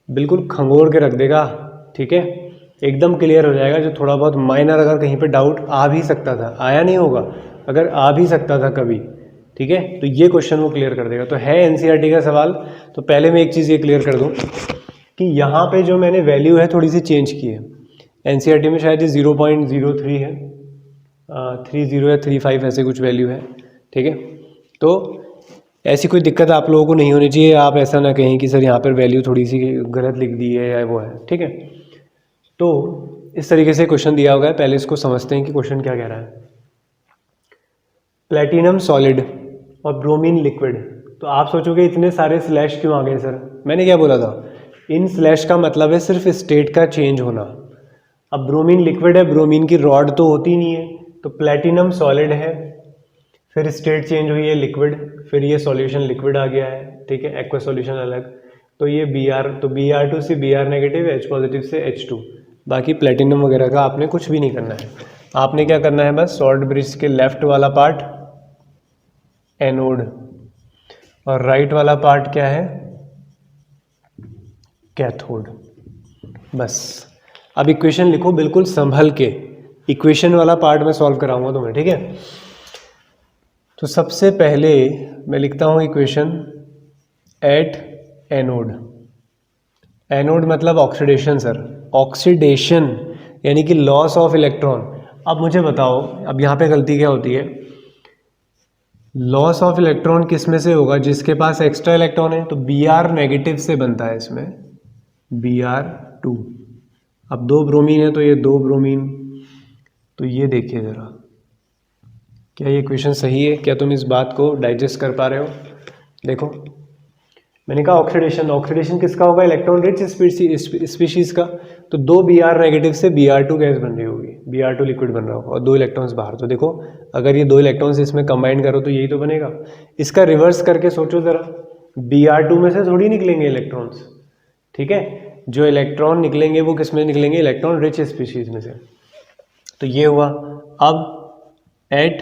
बिल्कुल खंगोर के रख देगा, ठीक है, एकदम क्लियर हो जाएगा। जो थोड़ा बहुत माइनर अगर कहीं पे डाउट आ भी सकता था, आया नहीं होगा, अगर आ भी सकता था कभी, ठीक है, तो ये क्वेश्चन वो क्लियर कर देगा। तो है एनसीईआरटी का सवाल। तो पहले मैं एक चीज़ ये क्लियर कर दूं कि यहाँ पे जो मैंने वैल्यू है थोड़ी सी चेंज की है। एनसीईआरटी में शायद ये 0.03 है, 30 या 35 ऐसे कुछ वैल्यू है, ठीक है। तो ऐसी कोई दिक्कत आप लोगों को नहीं होनी चाहिए, आप ऐसा ना कहें कि सर यहाँ पर वैल्यू थोड़ी सी गलत लिख दी है या वो है, ठीक है। तो इस तरीके से क्वेश्चन दिया होगा है, पहले इसको समझते हैं कि क्वेश्चन क्या कह रहा है। प्लेटिनम सॉलिड और ब्रोमीन लिक्विड। तो आप सोचोगे इतने सारे स्लैश क्यों आ गए सर, मैंने क्या बोला था, इन स्लैश का मतलब है सिर्फ स्टेट का चेंज होना। अब ब्रोमीन लिक्विड है, ब्रोमीन की रॉड तो होती नहीं है, तो प्लेटिनम सॉलिड है, फिर स्टेट चेंज हुई है लिक्विड, फिर ये सॉल्यूशन लिक्विड आ गया है, ठीक है, एक्वा सॉल्यूशन अलग, तो ये Br, तो Br2 से Br नेगेटिव, H पॉजिटिव से H2। बाकी प्लेटिनम वगैरह का आपने कुछ भी नहीं करना है, आपने क्या करना है बस सॉल्ट ब्रिज के लेफ्ट वाला पार्ट एनोड और राइट वाला पार्ट क्या है, कैथोड, बस। अब इक्वेशन लिखो बिल्कुल संभल के, इक्वेशन वाला पार्ट मैं सॉल्व कराऊंगा तुम्हें, ठीक है। तो सबसे पहले मैं लिखता हूं इक्वेशन एट एनोड। एनोड मतलब ऑक्सीडेशन सर, ऑक्सीडेशन यानी कि लॉस ऑफ इलेक्ट्रॉन। अब मुझे बताओ, अब यहाँ पे गलती क्या होती है, लॉस ऑफ इलेक्ट्रॉन किस में से होगा, जिसके पास एक्स्ट्रा इलेक्ट्रॉन है, तो Br नेगेटिव से बनता है इसमें, Br2। अब 2 ब्रोमीन है तो ये 2 ब्रोमीन, तो ये देखिए ज़रा, क्या ये इक्वेशन सही है, क्या तुम इस बात को डाइजेस्ट कर पा रहे हो। देखो मैंने कहा ऑक्सीडेशन, ऑक्सीडेशन किसका होगा, इलेक्ट्रॉन रिच स्पीशीज़ का, तो 2 Br नेगेटिव से Br2 गैस बन रही होगी, Br2 लिक्विड बन रहा होगा और 2 इलेक्ट्रॉन्स बाहर। तो देखो अगर ये 2 इलेक्ट्रॉन्स इसमें कंबाइन करो तो यही तो बनेगा। इसका रिवर्स करके सोचो ज़रा, Br2 में से थोड़ी निकलेंगे इलेक्ट्रॉन्स, ठीक है, जो इलेक्ट्रॉन निकलेंगे वो किस में निकलेंगे, इलेक्ट्रॉन रिच स्पीशीज में से। तो ये हुआ। अब एट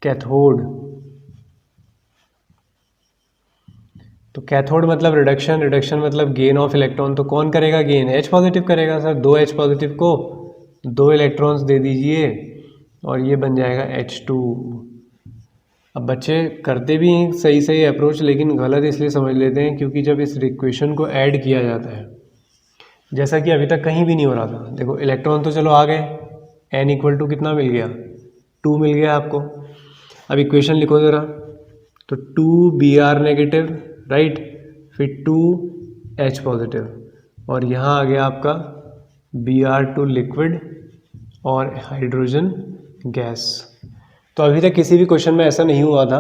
कैथोड, तो कैथोड मतलब रिडक्शन, रिडक्शन मतलब गेन ऑफ इलेक्ट्रॉन, तो कौन करेगा गेन, H पॉजिटिव करेगा सर। 2 H पॉजिटिव को 2 इलेक्ट्रॉन्स दे दीजिए और ये बन जाएगा H2। अब बच्चे करते भी हैं सही सही अप्रोच, लेकिन गलत इसलिए समझ लेते हैं क्योंकि जब इस इक्वेशन को ऐड किया जाता है, जैसा कि अभी तक कहीं भी नहीं हो रहा था, देखो इलेक्ट्रॉन तो चलो आ गए, n इक्वल टू कितना मिल गया, 2 मिल गया आपको। अब इक्वेशन लिखो ज़रा, तो 2 Br नेगेटिव, राइट, फिर 2 H पॉजिटिव और यहाँ आ गया आपका Br2 लिक्विड और हाइड्रोजन गैस। तो अभी तक किसी भी क्वेश्चन में ऐसा नहीं हुआ था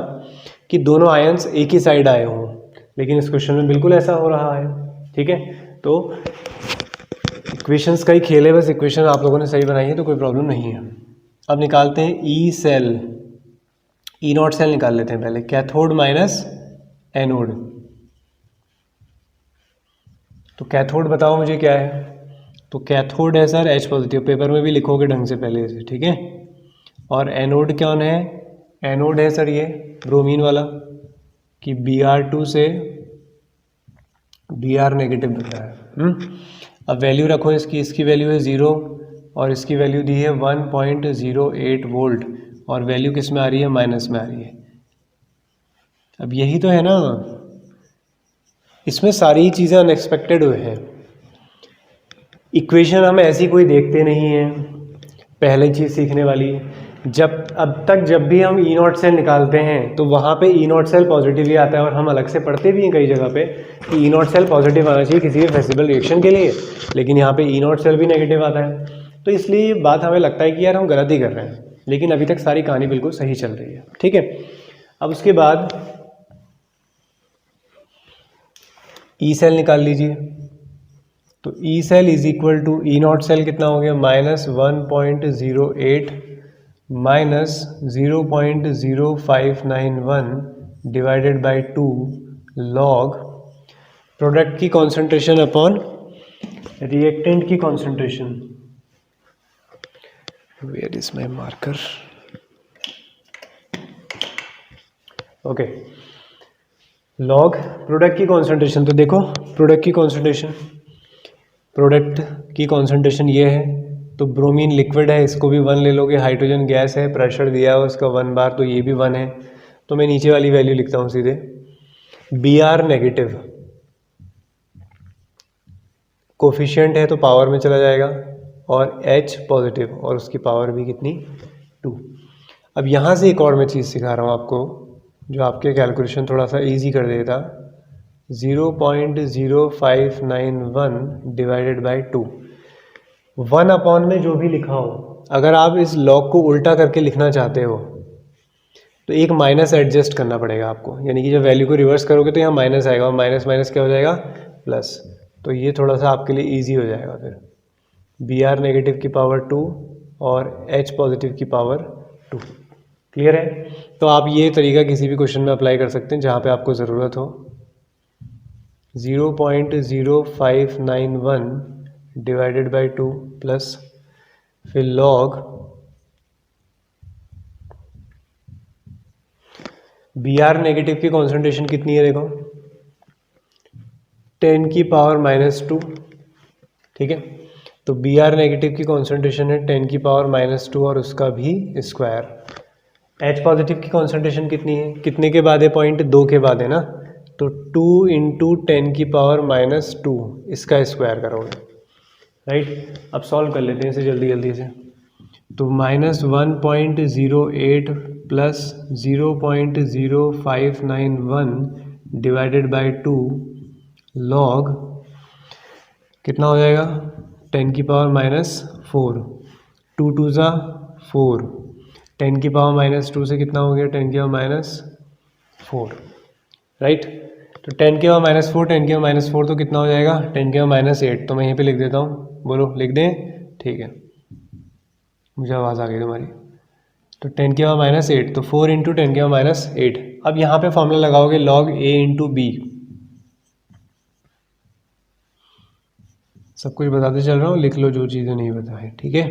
कि दोनों आयंस एक ही साइड आए हों, लेकिन इस क्वेश्चन में बिल्कुल ऐसा हो रहा है, ठीक है। तो इक्वेशंस का ही खेल है, बस इक्वेशन आप लोगों ने सही बनाई है तो कोई प्रॉब्लम नहीं है। अब निकालते हैं E cell, E not cell निकाल लेते हैं पहले, कैथोड माइनस एनोड। तो कैथोड बताओ मुझे क्या है, तो कैथोड है सर H पॉजिटिव, पेपर में भी लिखोगे ढंग से पहले से, ठीक है। और एनोड कौन है, एनोड है सर ये ब्रोमीन वाला, कि Br2 से Br नेगेटिव बन रहा है। अब वैल्यू रखो इसकी, इसकी वैल्यू है 0 और इसकी वैल्यू दी है 1.08 वोल्ट और वैल्यू किस में आ रही है, माइनस में आ रही है। अब यही तो है ना, इसमें सारी चीज़ें अनएक्सपेक्टेड हुए हैं। इक्वेशन हम ऐसी कोई देखते नहीं हैं, पहले चीज़ सीखने वाली, जब अब तक जब भी हम ई नॉट सेल निकालते हैं तो वहाँ पे ई नॉट सेल पॉजिटिव ही आता है, और हम अलग से पढ़ते भी हैं कई जगह पे कि ई नॉट सेल पॉजिटिव आना चाहिए किसी भी फेसिबल रिएक्शन के लिए, लेकिन यहाँ पे ई नॉट सेल भी नेगेटिव आता है। तो इसलिए ये बात हमें लगता है कि यार हम गलत ही कर रहे हैं, लेकिन अभी तक सारी कहानी बिल्कुल सही चल रही है, ठीक है। अब उसके बाद ई सेल निकाल लीजिए, तो E cell is equal to E not cell कितना हो गया, -1.08 minus 0.0591 divided by 2 log product की कॉन्सेंट्रेशन अपॉन रिएक्टेंट की concentration. Where is my marker, okay, log product की कॉन्सेंट्रेशन। तो देखो प्रोडक्ट की कॉन्सेंट्रेशन ये है, तो ब्रोमीन लिक्विड है, इसको भी 1 ले लोगे, हाइड्रोजन गैस है, प्रेशर दिया है उसका 1 बार, तो ये भी 1 है। तो मैं नीचे वाली वैल्यू लिखता हूँ सीधे, Br नेगेटिव कोफिशिएंट है तो पावर में चला जाएगा, और H पॉजिटिव और उसकी पावर भी कितनी, 2। अब यहाँ से एक और मैं चीज़ सिखा रहा हूँ आपको जो आपके कैलकुलेशन थोड़ा सा इजी कर देता, 0.0591 डिवाइडेड बाई 2, 1 अपॉन में जो भी लिखा हो, अगर आप इस लॉग को उल्टा करके लिखना चाहते हो तो एक माइनस एडजस्ट करना पड़ेगा आपको, यानी कि जब वैल्यू को रिवर्स करोगे तो यहाँ माइनस आएगा और माइनस माइनस क्या हो जाएगा, प्लस। तो ये थोड़ा सा आपके लिए इजी हो जाएगा फिर, Br नेगेटिव की पावर 2 और H पॉजिटिव की पावर 2। क्लियर है। तो आप ये तरीका किसी भी क्वेश्चन में अप्लाई कर सकते हैं जहाँ पे आपको ज़रूरत हो। 0.0591 डिवाइडेड बाई 2 प्लस फिर लॉग Br नेगेटिव की कॉन्सेंट्रेशन कितनी है, देखो 10 की पावर -2, ठीक है। तो Br नेगेटिव की कॉन्सेंट्रेशन है 10 की पावर -2 और उसका भी स्क्वायर। H पॉजिटिव की कॉन्सेंट्रेशन कितनी है, कितने के बाद है, पॉइंट 2 के बाद है ना, तो 2 × 10 की पावर -2 इसका स्क्वायर करोगे, राइट। अब सॉल्व कर लेते हैं इसे जल्दी जल्दी से। तो -1.08 प्लस 0.0591 डिवाइडेड बाई 2 लॉग कितना हो जाएगा, 10 की पावर -4, 2 2 ज़ा 4, 10 की पावर -2 से कितना हो गया, 10 की पावर -4, राइट। तो 10⁻⁴, 10⁻⁴ तो कितना हो जाएगा 10⁻8। तो मैं यहीं पे लिख देता हूँ, बोलो लिख दें, ठीक है, मुझे आवाज़ आ गई तुम्हारी। तो 10⁻8, तो 4 × 10⁻8। अब यहाँ पे फॉर्मूला लगाओगे log a × b, सब कुछ बताते चल रहा हूँ, लिख लो जो चीज़ें नहीं पता है, ठीक है।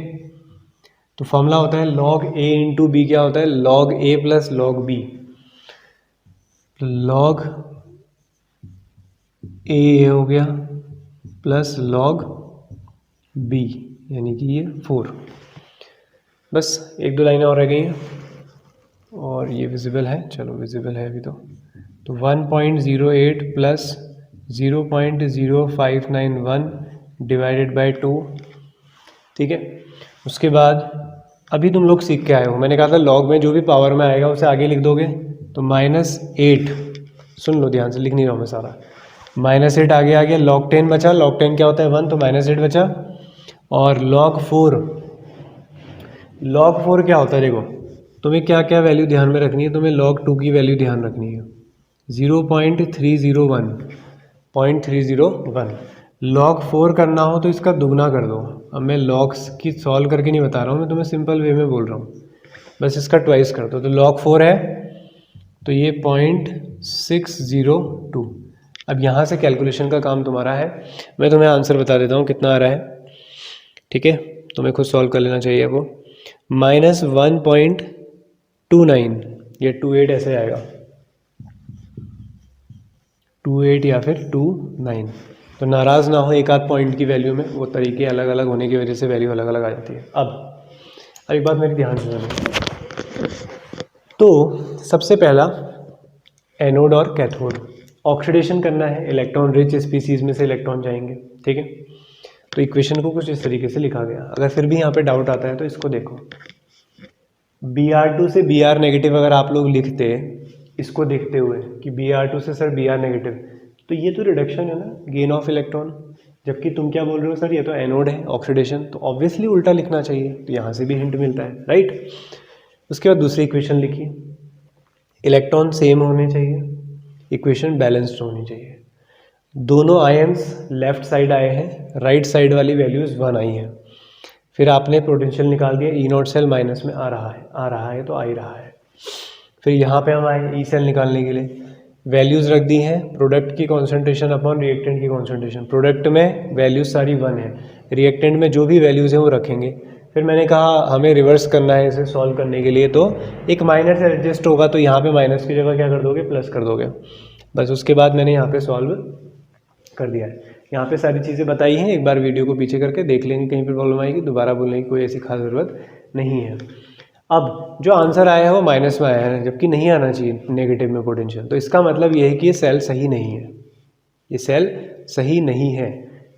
तो फॉर्मूला होता है log a × b, क्या होता है log a plus log b। log a हो गया प्लस log b, यानी कि ये 4। बस एक दो लाइनें और रह गई हैं, और ये विजिबल है, चलो विजिबल है अभी तो 1.08 प्लस 0.0591 डिवाइडेड बाई 2, ठीक है। उसके बाद अभी तुम लोग सीख के आए हो, मैंने कहा था लॉग में जो भी पावर में आएगा उसे आगे लिख दोगे, तो -8, सुन लो ध्यान से, लिख नहीं रहा हूँ मैं सारा, -8 आगे आ गया, log 10 बचा, log 10 क्या होता है 1, तो -8 बचा। और log 4 क्या होता है, देखो तुम्हें क्या क्या वैल्यू ध्यान में रखनी है, तुम्हें log 2 की वैल्यू ध्यान रखनी है 0.301। log 4 करना हो तो इसका दुगना कर दो। अब मैं लॉग्स की सॉल्व करके नहीं बता रहा हूँ, मैं तुम्हें सिंपल वे में बोल रहा हूँ, बस इसका ट्वाइस कर दो। तो log 4 है तो ये 0.602। अब यहाँ से कैलकुलेशन का काम तुम्हारा है, मैं तुम्हें आंसर बता देता हूँ कितना आ रहा है, ठीक है, तुम्हें खुद सॉल्व कर लेना चाहिए वो। -1.29, ये 28 ऐसे आएगा, 28 या फिर 29। तो नाराज़ ना हो एक आध पॉइंट की वैल्यू में, वो तरीके अलग अलग होने की वजह से वैल्यू अलग अलग आ जाती है। अब एक बात मेरी ध्यान से सुनो। तो सबसे पहला एनोड और कैथोड, ऑक्सीडेशन करना है, इलेक्ट्रॉन रिच स्पीसीज में से इलेक्ट्रॉन जाएंगे, ठीक है। तो इक्वेशन को कुछ इस तरीके से लिखा गया। अगर फिर भी यहाँ पे डाउट आता है तो इसको देखो, Br2 से Br नेगेटिव अगर आप लोग लिखते इसको देखते हुए कि Br2 से सर Br नेगेटिव, तो ये तो रिडक्शन है ना, गेन ऑफ इलेक्ट्रॉन, जबकि तुम क्या बोल रहे हो सर ये तो एनोड है, ऑक्सीडेशन, तो ऑब्वियसली उल्टा लिखना चाहिए। तो यहाँ से भी हिंट मिलता है, राइट। उसके बाद दूसरी इक्वेशन लिखी, इलेक्ट्रॉन सेम होने चाहिए, इक्वेशन बैलेंस्ड होनी चाहिए, दोनों आयन्स लेफ्ट साइड आए हैं, राइट साइड वाली वैल्यूज़ 1 आई हैं। फिर आपने पोटेंशियल निकाल दिया, E0 सेल माइनस में आ रहा है तो आ ही रहा है। फिर यहाँ पे हम आए ई सेल निकालने के लिए, वैल्यूज़ रख दी हैं, प्रोडक्ट की कॉन्सेंट्रेशन अपॉन रिएक्टेंट की कॉन्सेंट्रेशन, प्रोडक्ट में वैल्यूज सारी 1 है, रिएक्टेंट में जो भी वैल्यूज़ हैं वो रखेंगे। फिर मैंने कहा हमें रिवर्स करना है इसे सॉल्व करने के लिए, तो एक माइनस से एडजस्ट होगा, तो यहाँ पे माइनस की जगह क्या कर दोगे, प्लस कर दोगे, बस। उसके बाद मैंने यहाँ पे सॉल्व कर दिया है। यहाँ पे सारी चीज़ें बताई हैं, एक बार वीडियो को पीछे करके देख लेंगे, कहीं पर प्रॉब्लम आएगी दोबारा बोलने की कोई ऐसी खास ज़रूरत नहीं है। अब जो आंसर आया है वो माइनस में आया है, जबकि नहीं आना चाहिए नेगेटिव में पोटेंशियल, तो इसका मतलब ये है कि ये सेल सही नहीं है, ये सेल सही नहीं है।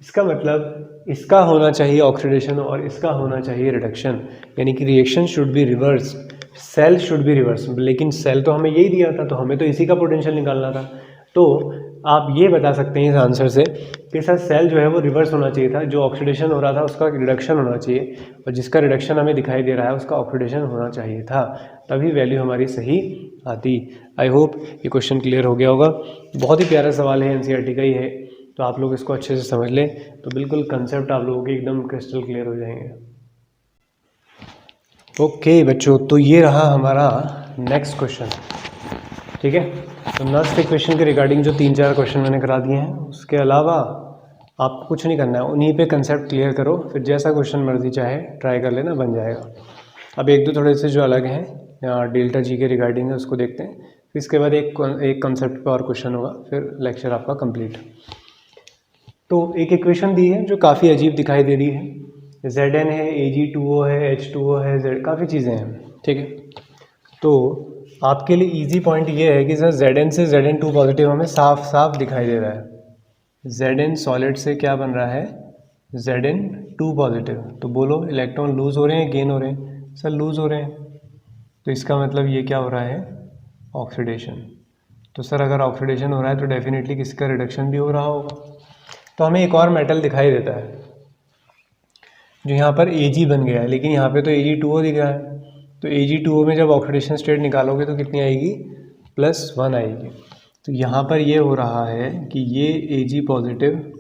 इसका मतलब इसका होना चाहिए ऑक्सीडेशन और इसका होना चाहिए रिडक्शन, यानी कि reaction should be reverse, cell should be reverse. लेकिन सेल तो हमें यही दिया था, तो हमें तो इसी का पोटेंशियल निकालना था। तो आप ये बता सकते हैं इस आंसर से कि सर सेल जो है वो रिवर्स होना चाहिए था, जो ऑक्सीडेशन हो रहा था उसका रिडक्शन होना चाहिए, और जिसका रिडक्शन हमें दिखाई दे रहा है उसका ऑक्सीडेशन होना चाहिए था, तभी वैल्यू हमारी सही आती। आई होप ये क्वेश्चन क्लियर हो गया होगा। बहुत ही प्यारा सवाल है, एनसीईआरटी का ही है, तो आप लोग इसको अच्छे से समझ लें तो बिल्कुल कंसेप्ट आप लोगों के एकदम क्रिस्टल क्लियर हो जाएंगे। ओके बच्चों, तो ये रहा हमारा नेक्स्ट क्वेश्चन, ठीक है। तो नेक्स्ट क्वेश्चन के रिगार्डिंग जो 3-4 क्वेश्चन मैंने करा दिए हैं, उसके अलावा आपको कुछ नहीं करना है, उन्हीं पे कंसेप्ट क्लियर करो, फिर जैसा क्वेश्चन मर्जी चाहे ट्राई कर लेना, बन जाएगा। अब एक दो थोड़े से जो अलग हैं डेल्टा जी के रिगार्डिंग है उसको देखते हैं, फिर इसके बाद एक कंसेप्ट पे और क्वेश्चन होगा, फिर लेक्चर आपका कंप्लीट। तो एक इक्वेशन दी है जो काफ़ी अजीब दिखाई दे रही है, Zn है, Ag2O है, H2O है, Z काफ़ी चीज़ें हैं, ठीक है। तो आपके लिए इजी पॉइंट ये है कि सर Zn से Zn2 पॉजिटिव हमें साफ साफ दिखाई दे रहा है, Zn सॉलिड से क्या बन रहा है, Zn2 पॉजिटिव। तो बोलो इलेक्ट्रॉन लूज़ हो रहे हैं गेन हो रहे हैं, सर लूज़ हो रहे हैं, तो इसका मतलब ये क्या हो रहा है, ऑक्सीडेशन। तो सर अगर ऑक्सीडेशन हो रहा है तो डेफिनेटली किसका रिडक्शन भी हो रहा होगा। तो हमें एक और मेटल दिखाई देता है जो यहाँ पर Ag बन गया है, लेकिन यहाँ पे तो Ag2O दिख रहा है, तो Ag2O में जब ऑक्सीडेशन स्टेट निकालोगे तो कितनी आएगी, +1 आएगी। तो यहाँ पर ये हो रहा है कि ये Ag पॉजिटिव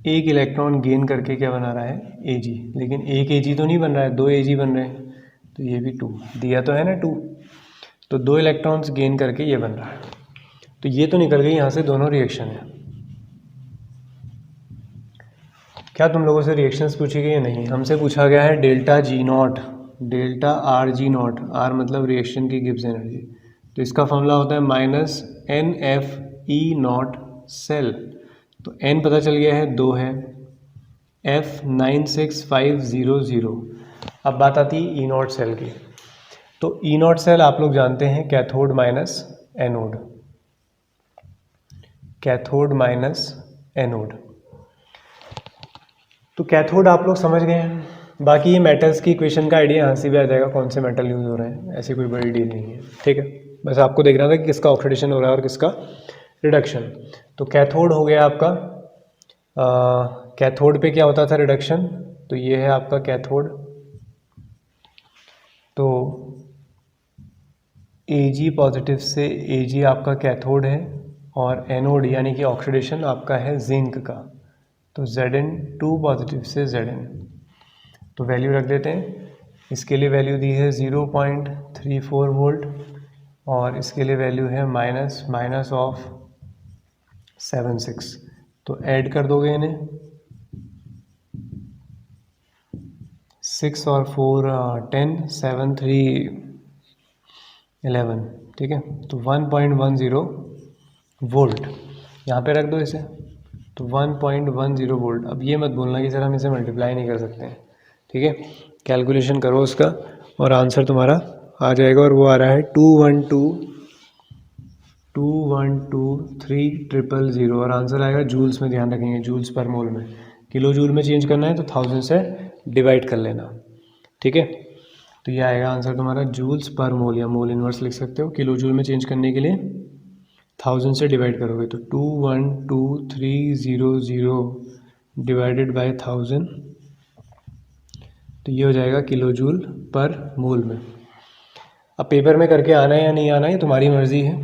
एक इलेक्ट्रॉन गेन करके क्या बना रहा है Ag, लेकिन एक Ag तो नहीं बन रहा है, 2 Ag बन रहे हैं, तो ये भी 2 दिया तो है ना 2, तो 2 इलेक्ट्रॉन्स गेन करके ये बन रहा है। तो ये तो निकल गई यहाँ से दोनों रिएक्शन है। क्या तुम लोगों से रिएक्शंस पूछी गई या नहीं? हमसे पूछा गया है delta G not, delta RG not, R मतलब रिएक्शन की गिब्स एनर्जी, तो इसका फॉर्मूला होता है माइनस NFE नॉट सेल, तो n पता चल गया है 2 है, F 96500। अब बात आती है E नॉट सेल की। तो E नॉट सेल आप लोग जानते हैं cathode minus anode, cathode minus anode. तो कैथोड आप लोग समझ गए हैं, बाकी ये मेटल्स की इक्वेशन का आइडिया यहाँ से भी आ जाएगा, कौन से मेटल यूज़ हो रहे हैं, ऐसी कोई बड़ी डील नहीं है, ठीक है। बस आपको देखना था कि किसका ऑक्सीडेशन हो रहा है और किसका रिडक्शन। तो कैथोड हो गया आपका, कैथोड पे क्या होता था रिडक्शन, तो ये है आपका कैथोड। तो Ag पॉजिटिव से Ag आपका कैथोड है और एनोड यानी कि ऑक्सीडेशन आपका है जिंक का, तो Zn2 पॉजिटिव से Zn। तो वैल्यू रख देते हैं, इसके लिए वैल्यू दी है 0.34 वोल्ट और इसके लिए वैल्यू है माइनस ऑफ 76। तो ऐड कर दोगे इन्हें, 6 और 4 10, 7 3 11, ठीक है। तो 1.10 वोल्ट यहाँ पे रख दो इसे, तो 1.10 वोल्ट। अब ये मत बोलना कि सर हम इसे मल्टीप्लाई नहीं कर सकते हैं, ठीक है। कैलकुलेशन करो उसका और आंसर तुम्हारा आ जाएगा, और वो आ रहा है 212,300 और आंसर आएगा जूल्स में, ध्यान रखेंगे जूल्स पर मोल में। किलो जूल में चेंज करना है तो 1000 से डिवाइड कर लेना, ठीक है। तो ये आएगा आंसर तुम्हारा जूल्स पर मोल, या मोल इनवर्स लिख सकते हो। किलो जूल में चेंज करने के लिए 1000 से डिवाइड करोगे तो 212,300 डिवाइडेड बाय 1000, तो ये हो जाएगा किलो जूल पर मोल में। अब पेपर में करके आना है या नहीं आना है तुम्हारी मर्ज़ी है,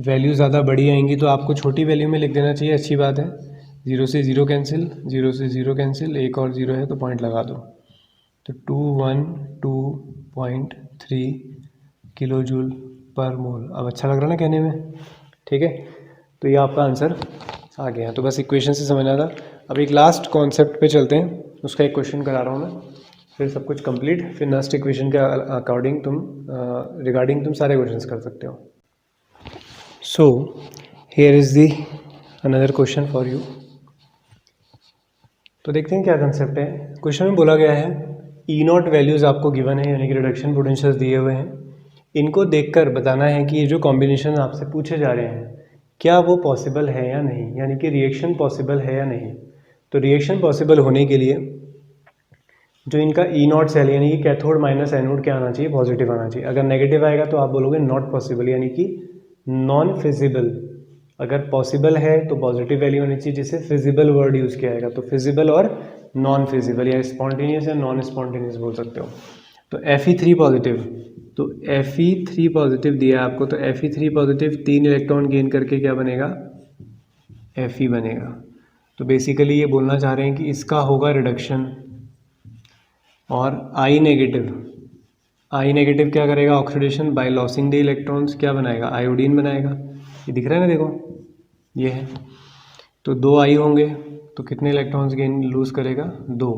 वैल्यू ज़्यादा बड़ी आएंगी तो आपको छोटी वैल्यू में लिख देना चाहिए, अच्छी बात है। 0 से 0 कैंसिल, 0 से 0 कैंसिल, एक और 0 है तो पॉइंट लगा दो, तो 212.3 किलो जूल पर मोल। अब अच्छा लग रहा है ना कहने में, ठीक है। तो ये आपका आंसर आ गया, तो बस इक्वेशन से समझना था। अब एक लास्ट कॉन्सेप्ट पे चलते हैं, उसका एक क्वेश्चन करा रहा हूँ मैं, फिर सब कुछ कंप्लीट, फिर नेक्स्ट इक्वेशन के अकॉर्डिंग तुम रिगार्डिंग तुम सारे क्वेश्चंस कर सकते हो। So here is the another question for you. तो देखते हैं क्या कंसेप्ट है। क्वेश्चन में बोला गया है ई नॉट वैल्यूज़ आपको गिवन है, यानी कि रिडक्शन पोटेंशियल्स दिए हुए हैं। इनको देखकर बताना है कि ये जो कॉम्बिनेशन आपसे पूछे जा रहे हैं क्या वो पॉसिबल है या नहीं, यानी कि रिएक्शन पॉसिबल है या नहीं। तो रिएक्शन पॉसिबल होने के लिए जो इनका ई नॉट सेल यानी कि कैथोड माइनस एनोड क्या आना चाहिए, पॉजिटिव आना चाहिए। अगर नेगेटिव आएगा तो आप बोलोगे नॉट पॉसिबल, यानी कि नॉन फिजिबल। अगर पॉसिबल है तो पॉजिटिव वैल्यू होनी चाहिए, जिसे फिजिबल वर्ड यूज़ किया जाएगा। तो फिजिबल और नॉन फिजिबल, या स्पॉन्टेनियस या नॉन स्पॉन्टेनियस बोल सकते हो। तो Fe3 पॉजिटिव, तो Fe3 पॉजिटिव दिया है आपको, तो Fe3 पॉजिटिव 3 इलेक्ट्रॉन गेन करके क्या बनेगा, Fe बनेगा। तो बेसिकली ये बोलना चाह रहे हैं कि इसका होगा रिडक्शन। और I नेगेटिव क्या करेगा, oxidation by losing the electrons, क्या बनाएगा, आयोडीन बनाएगा। ये दिख रहा है ना, देखो ये है। तो 2 I होंगे तो कितने इलेक्ट्रॉन्स गेन लूज़ करेगा, 2।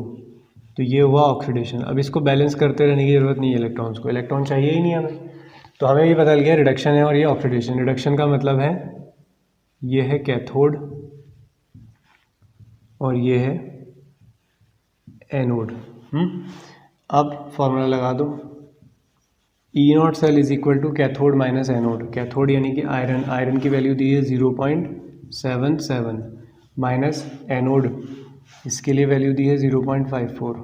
तो ये हुआ ऑक्सीडेशन। अब इसको बैलेंस करते रहने की ज़रूरत नहीं है, इलेक्ट्रॉन्स को, इलेक्ट्रॉन चाहिए ही नहीं हमें। तो हमें ये पता लग गया रिडक्शन है और ये ऑक्सीडेशन। रिडक्शन का मतलब है ये है कैथोड और ये है एनोड। अब फॉर्मूला लगा दो, E not cell is equal to cathode minus anode. Cathode यानी कि आयरन, आयरन की वैल्यू दी है 0.77 माइनस एनोड, इसके लिए वैल्यू दी है 0.54।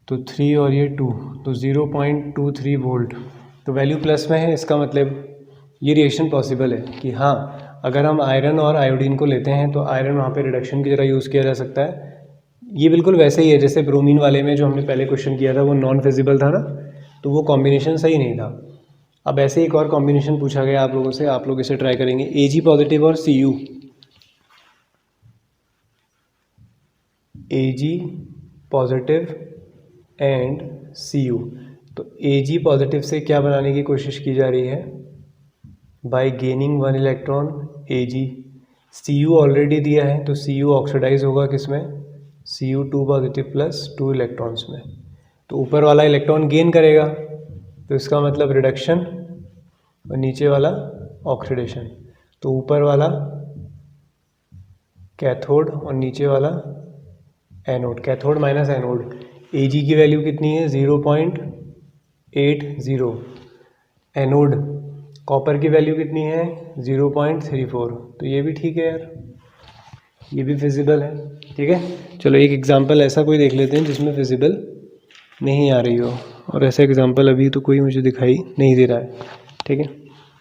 तो 3 और ये 2, तो 0.23 वोल्ट। तो वैल्यू प्लस में है, इसका मतलब ये रिएक्शन पॉसिबल है कि हाँ, अगर हम आयरन और आयोडीन को लेते हैं तो आयरन वहाँ पे रिडक्शन की तरह यूज़ किया जा सकता है। ये बिल्कुल वैसे ही है जैसे ब्रोमीन वाले में जो हमने पहले क्वेश्चन किया था, वो नॉन फिजिबल था ना, तो वो कॉम्बिनेशन सही नहीं था। अब ऐसे एक और कॉम्बिनेशन पूछा गया आप लोगों से, आप लोग इसे ट्राई करेंगे, Ag पॉजिटिव और Cu, Ag positive and Cu। तो Ag पॉजिटिव से क्या बनाने की कोशिश की जा रही है, bye gaining 1 electron Ag। Cu already दिया है तो Cu ऑक्सीडाइज होगा किसमें, Cu2 पॉजिटिव प्लस 2 इलेक्ट्रॉन्स में, तो ऊपर वाला इलेक्ट्रॉन गेन करेगा, तो इसका मतलब रिडक्शन और नीचे वाला ऑक्सीडेशन। तो ऊपर वाला कैथोड और नीचे वाला anode, cathode minus anode. Ag की वैल्यू कितनी है 0.80, एनोड कॉपर की वैल्यू कितनी है 0.34, तो ये भी ठीक है यार, ये भी फिजिबल है। ठीक है, चलो एक एग्जांपल ऐसा कोई देख लेते हैं जिसमें फिजिबल नहीं आ रही हो, और ऐसा एग्जांपल अभी तो कोई मुझे दिखाई नहीं दे रहा है। ठीक है,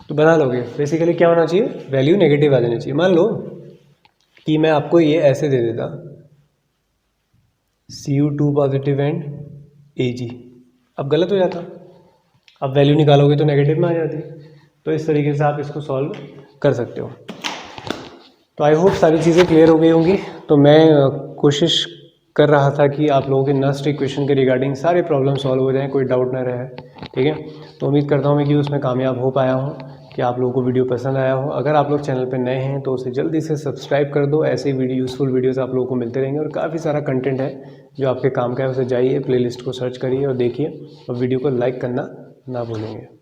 तो बना लोगे। बेसिकली क्या होना चाहिए, वैल्यू नेगेटिव आ जानी चाहिए। मान लो कि मैं आपको ये ऐसे दे देता, Cu2 पॉजिटिव एंड Ag, अब गलत हो जाता, अब वैल्यू निकालोगे तो नेगेटिव में आ जाती। तो इस तरीके से आप इसको सॉल्व कर सकते हो। तो आई होप सारी चीज़ें क्लियर हो गई होंगी। तो मैं कोशिश कर रहा था कि आप लोगों के नेक्स्ट इक्वेशन के रिगार्डिंग सारे प्रॉब्लम सॉल्व हो जाएं, कोई डाउट ना रहे। ठीक है, तो उम्मीद करता हूँ मैं कि उसमें कामयाब हो पाया हूँ, कि आप लोगों को वीडियो पसंद आया हो। अगर आप लोग चैनल पर नए हैं तो उसे जल्दी से सब्सक्राइब कर दो, ऐसे वीडियो यूज़फुल वीडियोस आप लोगों को मिलते रहेंगे, और काफ़ी सारा कंटेंट है जो आपके काम का है, उसे जाइए प्लेलिस्ट को सर्च करिए और देखिए, और वीडियो को लाइक करना ना भूलेंगे।